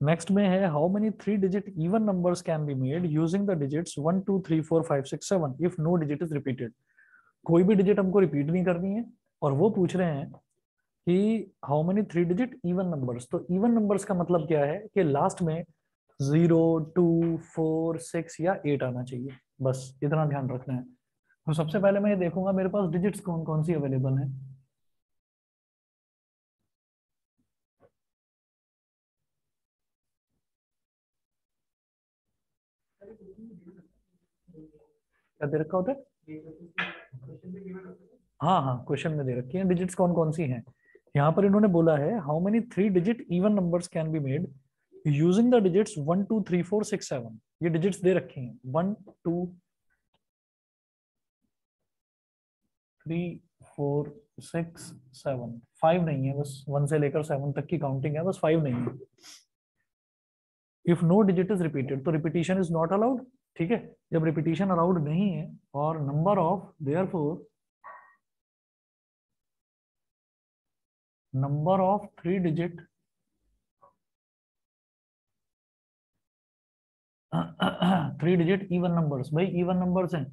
नेक्स्ट में है how many 3 digit even numbers can be made using the digits 1 2 3 4 5 6 7 if no digit is repeated. कोई भी डिजिट हमको रिपीट नहीं करनी है और वो पूछ रहे हैं कि how many 3 digit even numbers. तो इवन नंबर्स का मतलब क्या है कि लास्ट में 0 2 4 6 या 8 आना चाहिए, बस इतना ध्यान रखना है। तो सबसे पहले मैं ये देखूंगा मेरे पास डिजिट्स कौन कौन सी अवेलेबल है। क्या दे रखा होता है? हाँ हाँ, क्वेश्चन में दे रखी है डिजिट्स कौन कौन सी हैं। यहाँ पर इन्होंने बोला है how many 3 digit even numbers can be made using the digits 1 2 3 4 6 7। ये डिजिट्स दे रखी हैं 1 2 3 4 6 7। 5 नहीं है, बस 1 से लेकर 7 तक की काउंटिंग है, बस 5 नहीं है। If no digit is repeated तो रिपीटिशन इज नॉट अलाउड। ठीक है, जब रिपीटिशन अलाउड नहीं है और number of therefore number of 3 digit 3 digit even numbers, भाई इवन नंबर्स हैं।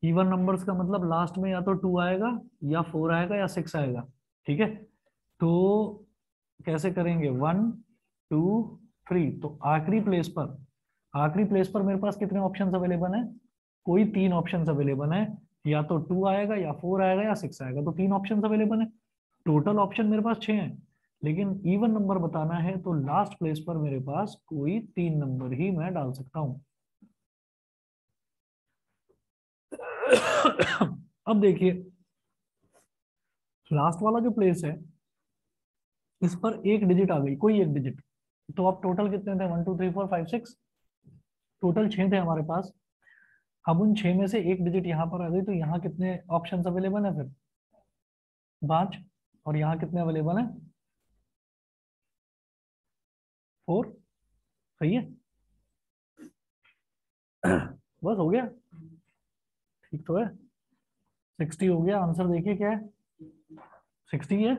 इवन नंबर्स का मतलब लास्ट में या तो 2 आएगा या 4 आएगा या 6 आएगा। ठीक है, तो कैसे करेंगे 1 2 3। तो आखिरी प्लेस पर मेरे पास कितने ऑप्शंस अवेलेबल हैं? कोई 3 ऑप्शंस अवेलेबल हैं, या तो 2 आएगा या 4 आएगा या 6 आएगा, तो 3 ऑप्शंस अवेलेबल हैं। टोटल ऑप्शन मेरे पास 6 हैं, लेकिन इवन नंबर बताना है तो लास्ट प्लेस पर मेरे पास कोई 3 नंबर ही मैं डाल सकता हूं। अब देखिए लास्ट वाला जो प्लेस है इस पर एक डिजिट आ गई, कोई एक डिजिट। तो अब टोटल कितने थे? 1 2 3 4 5 6, टोटल 6 थे हमारे पास। अब उन 6 में से एक डिजिट यहाँ पर आ गई, तो यहाँ कितने ऑप्शंस अवेलेबल है फिर? 5। और यहाँ कितने अवेलेबल है? 4। सही है। बस हो गया, ठीक तो है। 60 हो गया, आंसर देखिए क्या है? 60 है।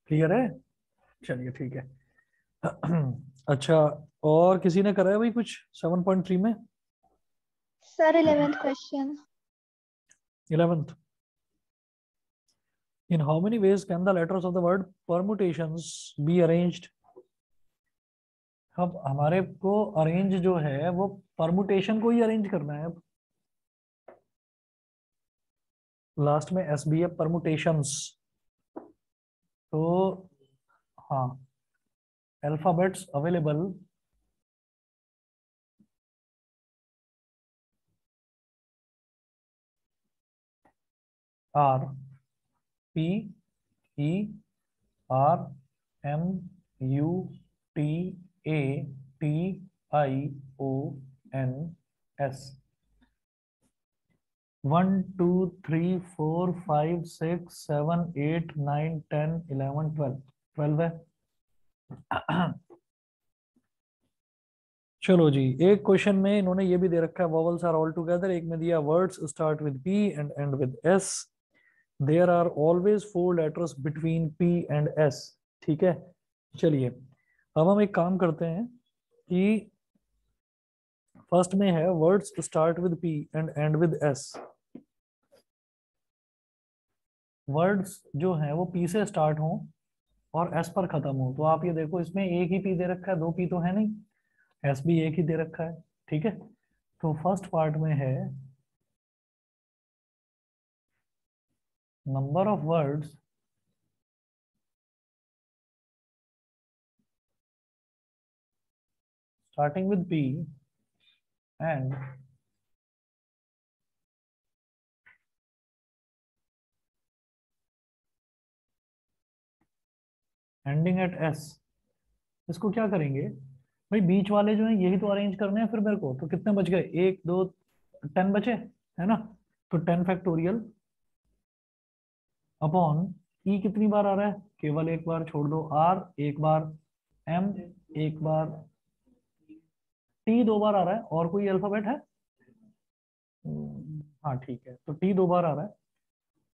क्लियर है? चलिए ठीक है। अच्छा, और किसी ने करा है भाई कुछ 7.3 में? Sir, 11th question. 11th, in how many ways can the letters of the word permutations be arranged? अब हमारे को अरेंज जो है वो परमुटेशन को ही अरेंज करना है। अब लास्ट में एस बी है, परमुटेशंस। तो हाँ, alphabets available are P E R M U T A T I O N S. 1 2 3 4 5 6 7 8 9 10 11 12, 12 है। चलो जी, एक क्वेश्चन में इन्होंने ये भी दे रखा है वॉवल्स आर ऑल टुगेदर। एक में दिया words start with P and end with S, there are always 4 letters between P and S. ठीक है, चलिए अब हम एक काम करते हैं कि फर्स्ट में है words start with P and end with S. Words जो हैं वो पी से स्टार्ट हों और एस पर खत्म हो। तो आप ये देखो इसमें एक ही पी दे रखा है, 2 पी तो है नहीं, एस भी एक ही दे रखा है। ठीक है, तो फर्स्ट पार्ट में है number of words starting with P and ending eight S. इसको क्या करेंगे भाई, बीच वाले जो है यही तो अरेंज करने हैं फिर मेरे को। तो कितने बच गए, 1 2 10 बचे, है ना। तो 10 फैक्टोरियल अपॉन ई कितनी बार आ रहा है, केवल एक बार छोड़ दो, आर एक बार, एम एक बार, टी 2 बार आ रहा है, और कोई अल्फाबेट है? हाँ ठीक है, तो टी 2 बार आ रहा है,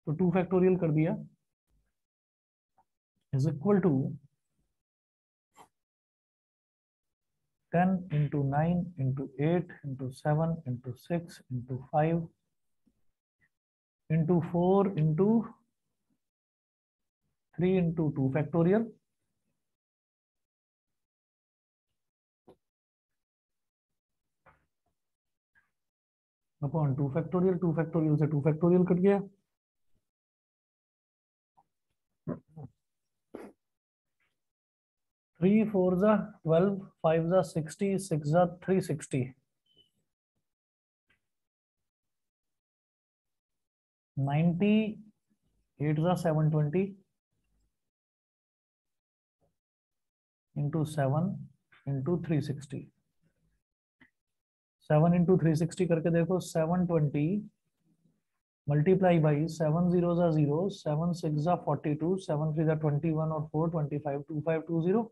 तो 2 फैक्टोरियल कर दिया is equal to 10 into 9 into 8 into 7 into 6 into 5 into 4 into 3 into 2 factorial upon 2 factorial. 2 factorial से 2 फैक्टोरियल कट गया। 3 4 जा 12, 5 जा 60, 6 जा 360, 90, 8 जा 720 इंटू 7 इंटू 360, 7 इंटू 360 करके देखो, 720 मल्टीप्लाई बाई 7 जीरो जा 0, 7 6 जा 42, 7 3 जा 21 और 4 25, 2520,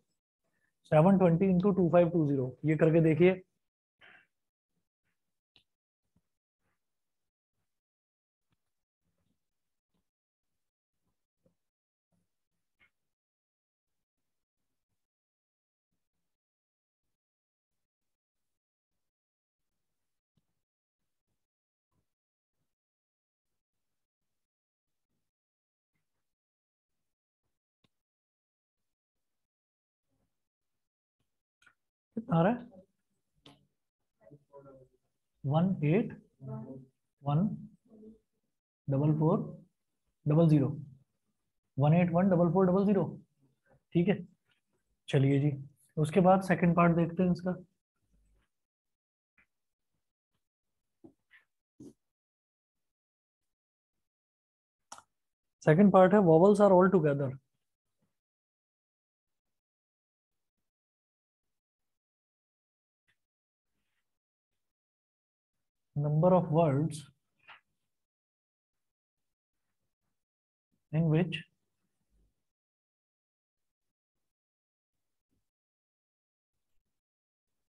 720 इंटू 2520, ये करके देखिए। कितना आ रहा है, 1814400, 1814400, ठीक है। चलिए जी, उसके बाद सेकंड पार्ट देखते हैं इसका। सेकंड पार्ट है vowels are all together. Number of words in which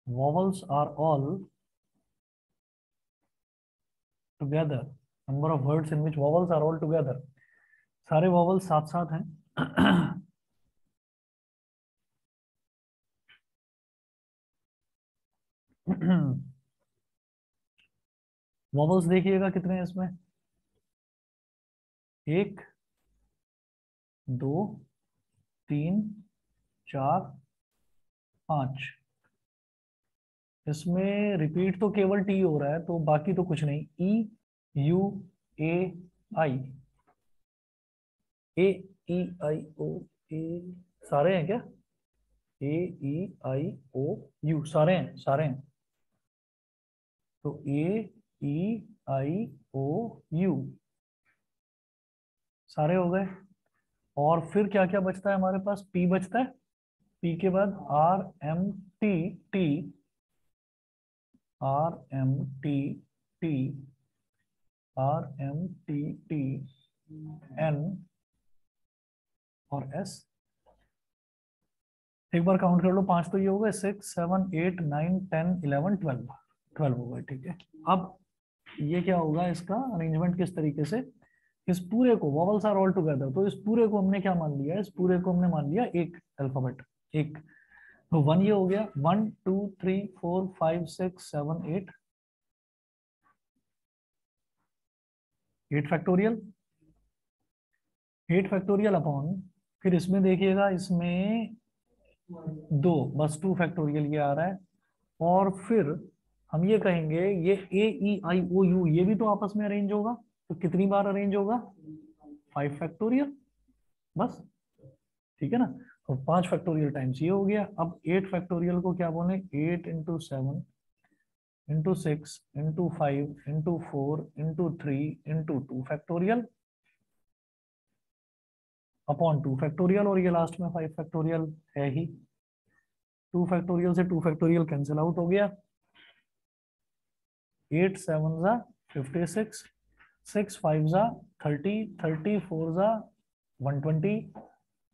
vowels are all together, number of words in which vowels are all together, सारे vowels साथ साथ हैं। vowels देखिएगा कितने हैं इसमें, 1 2 3 4 5, इसमें रिपीट तो केवल टी हो रहा है, तो बाकी तो कुछ नहीं, ई यू ए आई, ए ई आई ओ, ए सारे हैं क्या, ए ई आई ओ यू सारे हैं, सारे हैं। तो ए ई आई ओ यू सारे हो गए। और फिर क्या क्या बचता है हमारे पास, पी बचता है, पी के बाद R M T T, R M T T, R M T T, N और एस। एक बार काउंट कर लो, 5 तो ये हो गए, 6 7 8 9 10 11 12, 12 हो गए, ठीक है। अब ये क्या होगा, इसका अरेंजमेंट किस तरीके से, इस पूरे को वॉवल्स आर ऑल टुगेदर, तो इस पूरे को हमने क्या मान लिया, इस पूरे को हमने मान लिया एक अल्फाबेट, एक। तो 1 ये हो गया, 1 2 3 4 5 6 7 8, 8 फैक्टोरियल, 8 फैक्टोरियल अपॉन, फिर इसमें देखिएगा, इसमें दो, बस 2 फैक्टोरियल ये आ रहा है। और फिर हम ये कहेंगे, ये ए ई आई ओ यू ये भी तो आपस में अरेंज होगा, तो कितनी बार अरेंज होगा, 5 फैक्टोरियल, बस, ठीक है ना। तो 5 फैक्टोरियल टाइम्स ये हो गया। अब 8 फैक्टोरियल को क्या बोले, 8 into 7 into 6 into 5 into 4 into 3 into 2 factorial upon 2 factorial, और ये लास्ट में 5 फैक्टोरियल है ही। 2 फैक्टोरियल से 2 फैक्टोरियल कैंसिल आउट हो गया, 8 7 जा 56, 6 5 जा 30, 30 4 जा 120,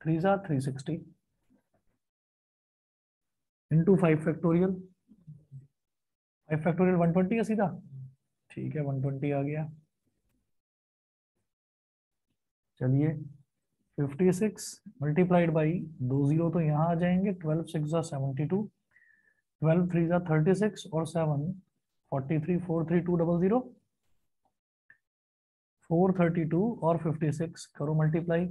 3 जा 360 इंटू 5 फैक्टोरियल। 5 फैक्टोरियल 120 है सीधा, ठीक है 120 आ गया। चलिए 56 मल्टीप्लाइड बाई 2 जीरो तो यहाँ आ जाएंगे, 12 6 जा 72, 12 3 जा 36 और 7 43, 4 3 2 0 0, 432 और 56 करो मल्टीप्लाई,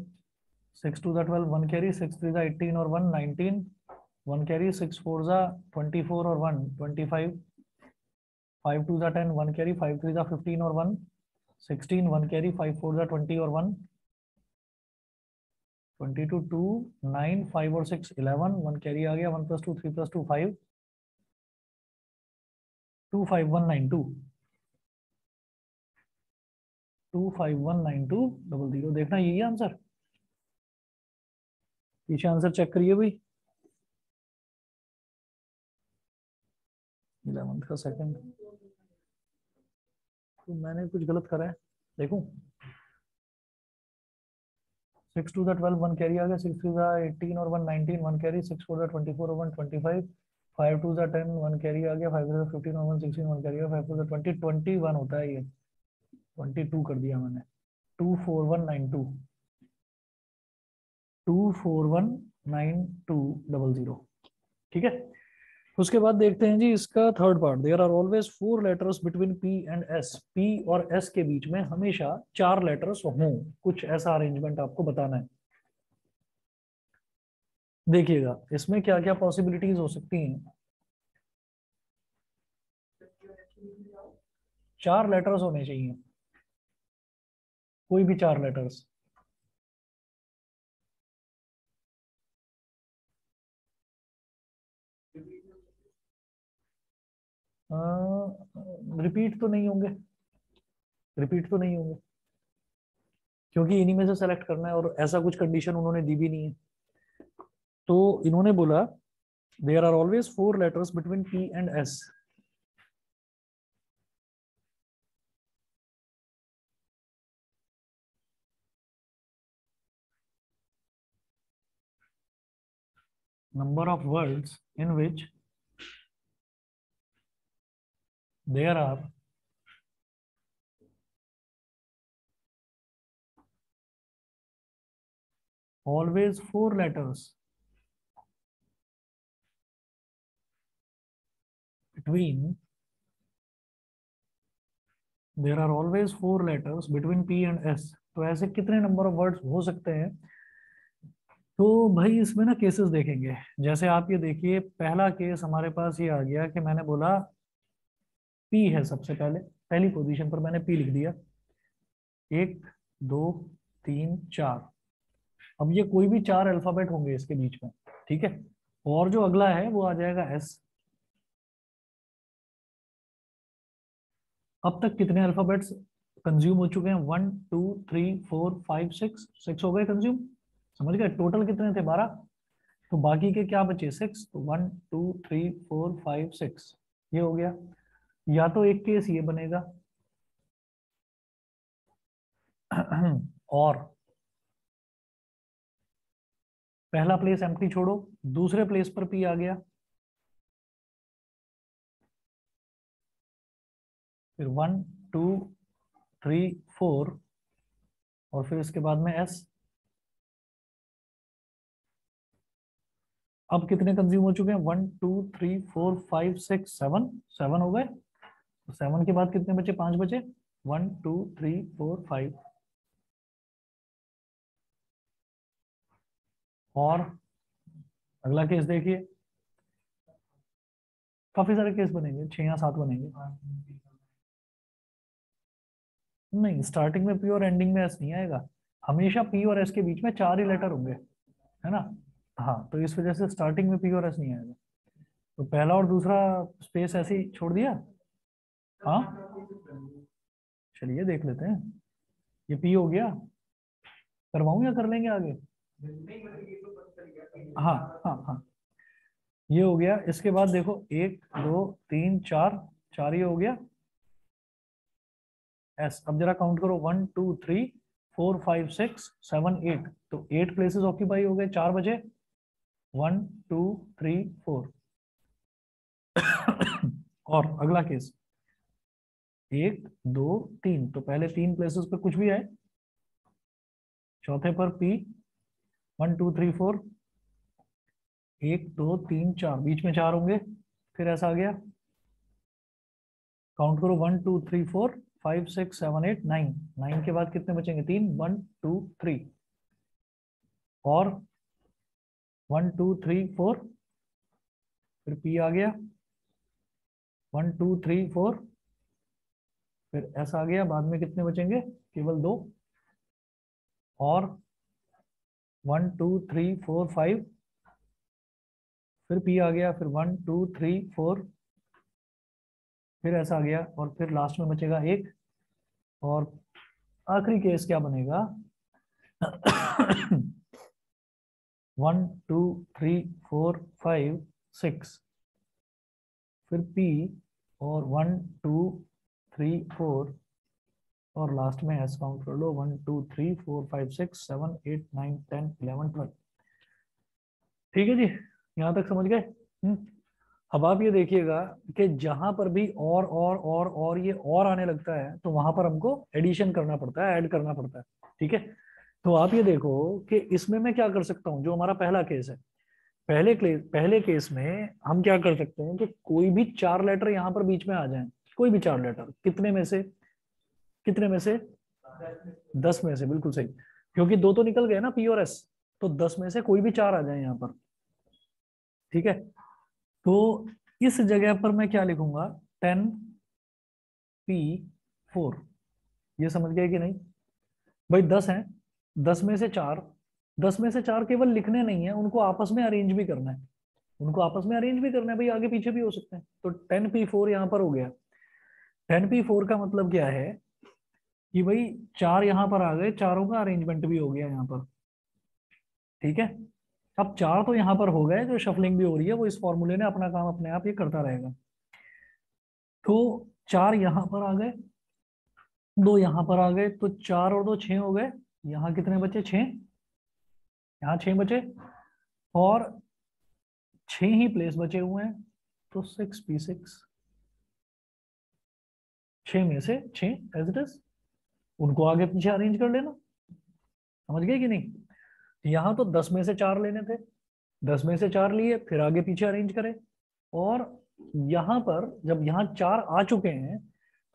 6 2 जा 12 1 कैरी, 6 3 जा 18 और 1 19, 1 कैरी, 6 4 जा 24 और 1 25, 5 2 जा 10 1 कैरी, 5 3 जा 15 और 1 16, 1 कैरी, 5 4 जा 20 और 1 22 2 9 5 और 6 11, 1 कैरी आ गया, 1 + 2 3 + 2 5, 25192, 2519200। देखना यही आंसर, पीछे आंसर चेक करिए भाई। 11th का सेकंड, तो मैंने कुछ गलत करा है, देखूं। 6 2 जा 12 1 कैरी आ गया, 6 3 जा 18 और 1 19, 1 कैरी, 6 4 जा 24 और 1 25, 5 2 जा 10 1 कैरी आ गया, 5 3 जा 15 और 1 16, 1 कैरी आ गया, 5 4 जा 20 21 होता है ये, 22 कर दिया मैंने। 24192, 2419200, ठीक है। उसके बाद देखते हैं जी इसका third part. There are always 4 letters between P and S, P और एस के बीच में हमेशा 4 लेटर्स हों, कुछ ऐसा अरेंजमेंट आपको बताना है। देखिएगा इसमें क्या क्या पॉसिबिलिटीज हो सकती हैं। 4 लेटर्स होने चाहिए, कोई भी 4 लेटर्स। रिपीट तो नहीं होंगे, रिपीट तो नहीं होंगे, क्योंकि इन्हीं में से सेलेक्ट करना है और ऐसा कुछ कंडीशन उन्होंने दी भी नहीं है। तो इन्होंने बोला there are always 4 letters between P and S. Number of words in which there are always 4 letters between there are always 4 letters between P and S। तो ऐसे कितने नंबर ऑफ वर्ड्स हो सकते हैं। तो भाई इसमें ना केसेस देखेंगे, जैसे आप ये देखिए पहला केस हमारे पास ये आ गया कि मैंने बोला P है सबसे पहले, पहली पोजीशन पर मैंने P लिख दिया, 1 2 3 4। अब ये कोई भी 4 अल्फाबेट होंगे इसके बीच में, ठीक है। और जो अगला है वो आ जाएगा S। अब तक कितने अल्फाबेट्स कंज्यूम हो चुके हैं, 1 2 3 4 5 6, 6 हो गए कंज्यूम, समझ गए। टोटल कितने थे, 12। तो बाकी के क्या बचे, 6। तो 1 2 3 4 5 6 ये हो गया। या तो एक केस ये बनेगा और पहला प्लेस एम्प्टी छोड़ो, दूसरे प्लेस पर पी आ गया, फिर 1 2 3 4 और फिर इसके बाद में एस। अब कितने कंज्यूम हो चुके हैं, 1 2 3 4 5 6 7, 7 हो गए। तो 7 के बाद कितने बचे, 5 बचे, 1 2 3 4 5। और अगला केस देखिए, काफी सारे केस बनेंगे, 6 या 7 बनेंगे। नहीं, स्टार्टिंग में पी और एंडिंग में एस नहीं आएगा, हमेशा पी और एस के बीच में 4 ही लेटर होंगे, है ना। हाँ, तो इस वजह से स्टार्टिंग में पी और एस नहीं आएगा। तो पहला और दूसरा स्पेस ऐसे ही छोड़ दिया। हाँ, चलिए देख लेते हैं। ये पी हो गया, करवाऊं या कर लेंगे आगे। हाँ हाँ हाँ, ये हो गया। इसके बाद देखो 1 2 3 4, 4 ये हो गया एस। अब जरा काउंट करो 1 2 3 4 5 6 7 8, तो 8 प्लेसेस ऑक्यूपाई हो गए, 4 बजे। 1 2 3 4। और अगला केस 1 2 3, तो पहले 3 प्लेसेस पे कुछ भी आए, चौथे पर पी 1 2 3 4, 1 2 3 4, बीच में 4 होंगे। फिर ऐसा आ गया, काउंट करो 1 2 3 4 5 6 7 8 9, 9 के बाद कितने बचेंगे, 3 1 2 3, और 1 2 3 4, फिर पी आ गया 1 2 3 4, फिर ऐसा आ गया। बाद में कितने बचेंगे, केवल 2, और 1 2 3 4 5, फिर पी आ गया, फिर 1 2 3 4, फिर ऐसा आ गया, और फिर लास्ट में बचेगा 1। और आखिरी केस क्या बनेगा, 1 2 3 4 5 6, फिर पी, और 1 2 3 4, और लास्ट में एस काउंट कर लो 1 2 3 4 5 6 7 8 9 10 11 12। ठीक है जी, यहाँ तक समझ गए। अब आप ये देखिएगा कि जहां पर भी और ये और आने लगता है, तो वहां पर हमको एडिशन करना पड़ता है, ऐड करना पड़ता है। ठीक है, तो आप ये देखो कि इसमें मैं क्या कर सकता हूँ, जो हमारा पहला केस है, पहले केस में हम क्या कर सकते हैं कि कोई भी 4 लेटर यहाँ पर बीच में आ जाएं, कोई भी 4 लेटर, कितने में से, कितने में से, 10 में से, बिल्कुल सही, क्योंकि 2 तो निकल गए ना, पी और एस, तो 10 में से कोई भी 4 आ जाए यहाँ पर। ठीक है, तो इस जगह पर मैं क्या लिखूंगा, 10p4। ये समझ गए कि नहीं भाई, 10 है, 10 में से 4, 10 में से 4 केवल लिखने नहीं है, उनको आपस में अरेंज भी करना है, उनको आपस में अरेंज भी करना है भाई, आगे पीछे भी हो सकते हैं। तो 10p4 यहाँ पर हो गया। 10p4 का मतलब क्या है कि भाई 4 यहाँ पर आ गए, चारों का अरेंजमेंट भी हो गया यहाँ पर। ठीक है, अब 4 तो यहाँ पर हो गए, जो शफलिंग भी हो रही है वो इस फॉर्मूले ने अपना काम अपने आप ये करता रहेगा। तो 4 यहाँ पर आ गए, 2 यहाँ पर आ गए, तो 4 और 2 6 हो गए। यहाँ कितने बचे, 6, यहाँ 6 बचे, और 6 ही प्लेस बचे हुए हैं, तो 6p6, 6 में से 6 एज इट इज, उनको आगे पीछे अरेंज कर लेना। समझ गए कि नहीं, यहाँ तो 10 में से 4 लेने थे, 10 में से 4 लिए, फिर आगे पीछे अरेंज करें, और यहाँ पर जब यहाँ 4 आ चुके हैं,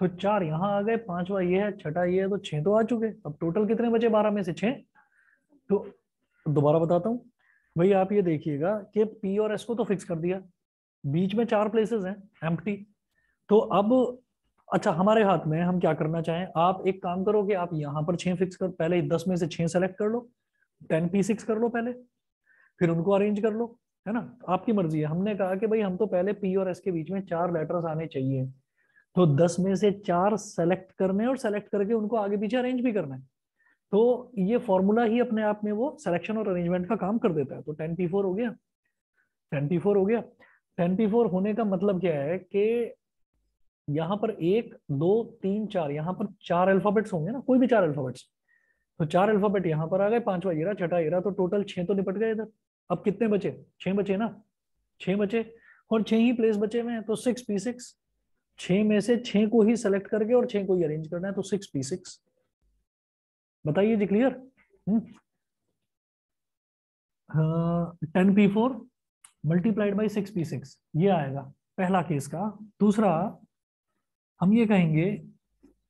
तो 4 यहाँ आ गए, 5वां ये है, छठा ये है, तो 6 तो आ चुके। अब टोटल कितने बचे, 12 में से 6। तो दोबारा बताता हूँ भाई, आप ये देखिएगा कि पी और एस को तो फिक्स कर दिया, बीच में 4 प्लेसेस हैं एम्प्टी। तो अब अच्छा, हमारे हाथ में हम क्या करना चाहें, आप एक काम करो कि आप यहाँ पर 6 फिक्स कर, पहले 10 में से 6 सेलेक्ट कर लो, 10p6 कर लो पहले, फिर उनको अरेंज कर लो, है ना, आपकी मर्जी है। हमने कहा कि भाई हम तो पहले पी और एस के बीच में 4 लेटर्स आने चाहिए, तो 10 में से 4 सेलेक्ट करने, और सेलेक्ट करके उनको आगे पीछे अरेंज भी करना है। तो ये फॉर्मूला ही अपने आप में वो सिलेक्शन और अरेंजमेंट का काम कर देता है। तो 10p4 हो गया, 10p4 हो गया। 10p4 होने का मतलब क्या है कि यहाँ पर 1 2 3 4, यहाँ पर 4 अल्फाबेट्स होंगे ना, कोई भी 4 अल्फाबेट्स, तो 4 अल्फाबेट यहाँ पर आ गए, 5वां ये रहा, छठा ये रहा, तो टोटल 6 तो निपट गए इधर। अब कितने बचे, 6 बचे ना, 6 बचे, और 6 ही प्लेस बचे हुए हैं, तो 6p6, 6 में से 6 को ही सेलेक्ट करके और 6 को ही अरेंज करना है, तो 6p6। बताइए जी, clear. 10p4 multiplied by 6p6, ये आएगा पहला केस का। दूसरा, हम ये कहेंगे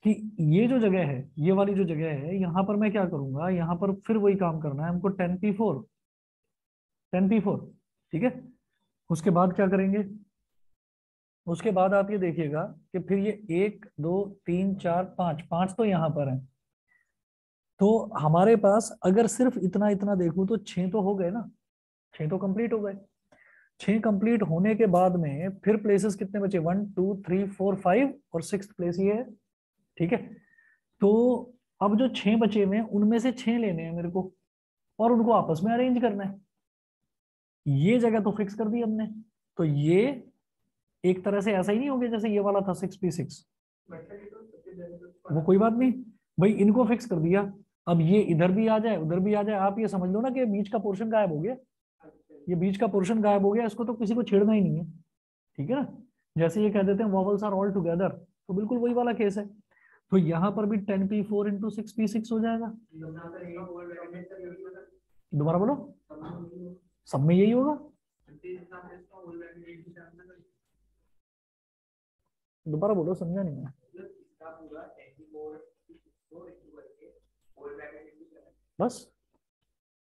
कि ये जो जगह है, ये वाली जो जगह है, यहाँ पर मैं क्या करूंगा, यहाँ पर फिर वही काम करना है हमको, 10p4, 10p4। ठीक है, उसके बाद क्या करेंगे, उसके बाद आप ये देखिएगा कि फिर ये 1 2 3 4 5, 5 तो यहाँ पर है, तो हमारे पास अगर सिर्फ इतना इतना देखूं तो 6 तो हो गए ना, 6 तो कंप्लीट हो गए। 6 कंप्लीट होने के बाद में फिर प्लेसेस कितने बचे, 1 2 3 4 5, और 6th प्लेस ये है। ठीक है, तो अब जो 6 बचे हुए हैं उनमें से 6 लेने हैं मेरे को, और उनको आपस में अरेंज करना है। ये जगह तो फिक्स कर दी हमने, तो ये एक तरह से ऐसा ही नहीं हो गया जैसे ये वाला था 6p6। वो कोई बात नहीं भाई, इनको फिक्स कर दिया। अब ये इधर भी आ जाए उधर भी आ जाए, आप ये समझ लो ना कि बीच का पोर्शन गायब हो गया। ये बीच का पोर्शन गायब हो गया, इसको तो किसी को छेड़ना ही नहीं है। ठीक है ना। जैसे ये कह देते हैं वॉवल्स आर ऑल टुगेदर, तो बिल्कुल वही वाला केस है। तो यहाँ पर भी 10p4 इंटू 6p6 हो जाएगा। दोबारा बोलो, सब में यही होगा। दोबारा बोलो, समझा नहीं मैं। बस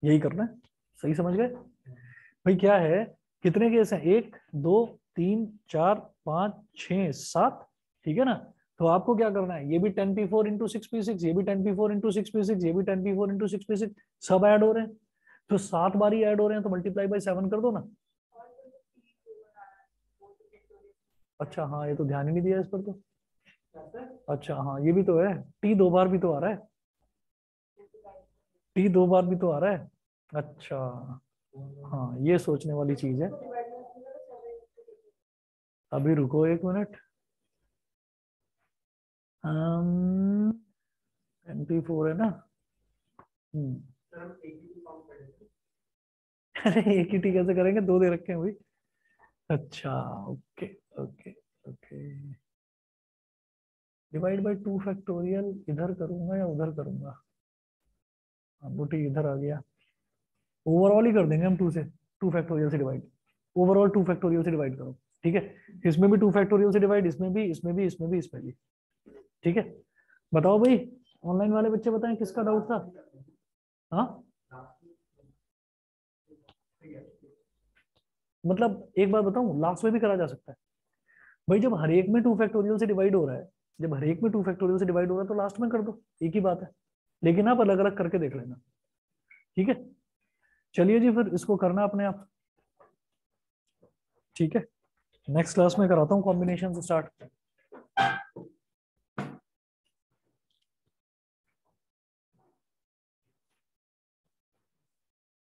यही करना है, सही समझ गए भाई। क्या है, कितने केस हैं, 1 2 3 4 5 6 7, ठीक है ना। तो आपको क्या करना है, ये भी 10p4 इंटू 6p6, ये भी 10p4 इंटू 6p6, ये भी 10p4 इंटू 6p6, सब ऐड हो रहे हैं। तो 7 बार ही ऐड हो रहे हैं, तो मल्टीप्लाई बाय 7 कर दो ना। अच्छा हाँ, ये तो ध्यान ही नहीं दिया इस पर तो। अच्छा हाँ, ये भी तो है, टी 2 बार भी तो आ रहा है, टी 2 बार भी तो आ रहा है। अच्छा हाँ, ये सोचने वाली चीज है। अभी रुको 1 मिनट। MP4 है ना। हम्म। अरे एक ही टी कैसे करेंगे, 2 दे रखे हैं भाई। अच्छा okay okay okay. Divide by 2 factorial इधर करूंगा या उधर करूंगा। हाँ वो टी इधर आ गया। ओवरऑल ही कर देंगे हम 2 से, 2 फैक्टोरियल से डिवाइड। ओवरऑल 2 फैक्टोरियल से डिवाइड करो। ठीक है, इसमें भी 2 फैक्टोरियल से डिवाइड, इसमें भी इसमें भी इसमें भी इसमें भी। ठीक है, बताओ भाई, ऑनलाइन वाले बच्चे बताएं किसका डाउट था। हाँ मतलब एक बात बताऊं, लास्ट में भी करा जा सकता है भाई। जब हर एक में 2 फैक्टोरियल से डिवाइड हो रहा है, जब हर एक में 2 फैक्टोरियल से डिवाइड हो रहा है, तो लास्ट में कर दो, एक ही बात है। लेकिन आप अलग अलग करके देख लेना। ठीक है, चलिए जी, फिर इसको करना अपने आप। ठीक है, नेक्स्ट क्लास में कराता हूँ कॉम्बिनेशन से स्टार्ट।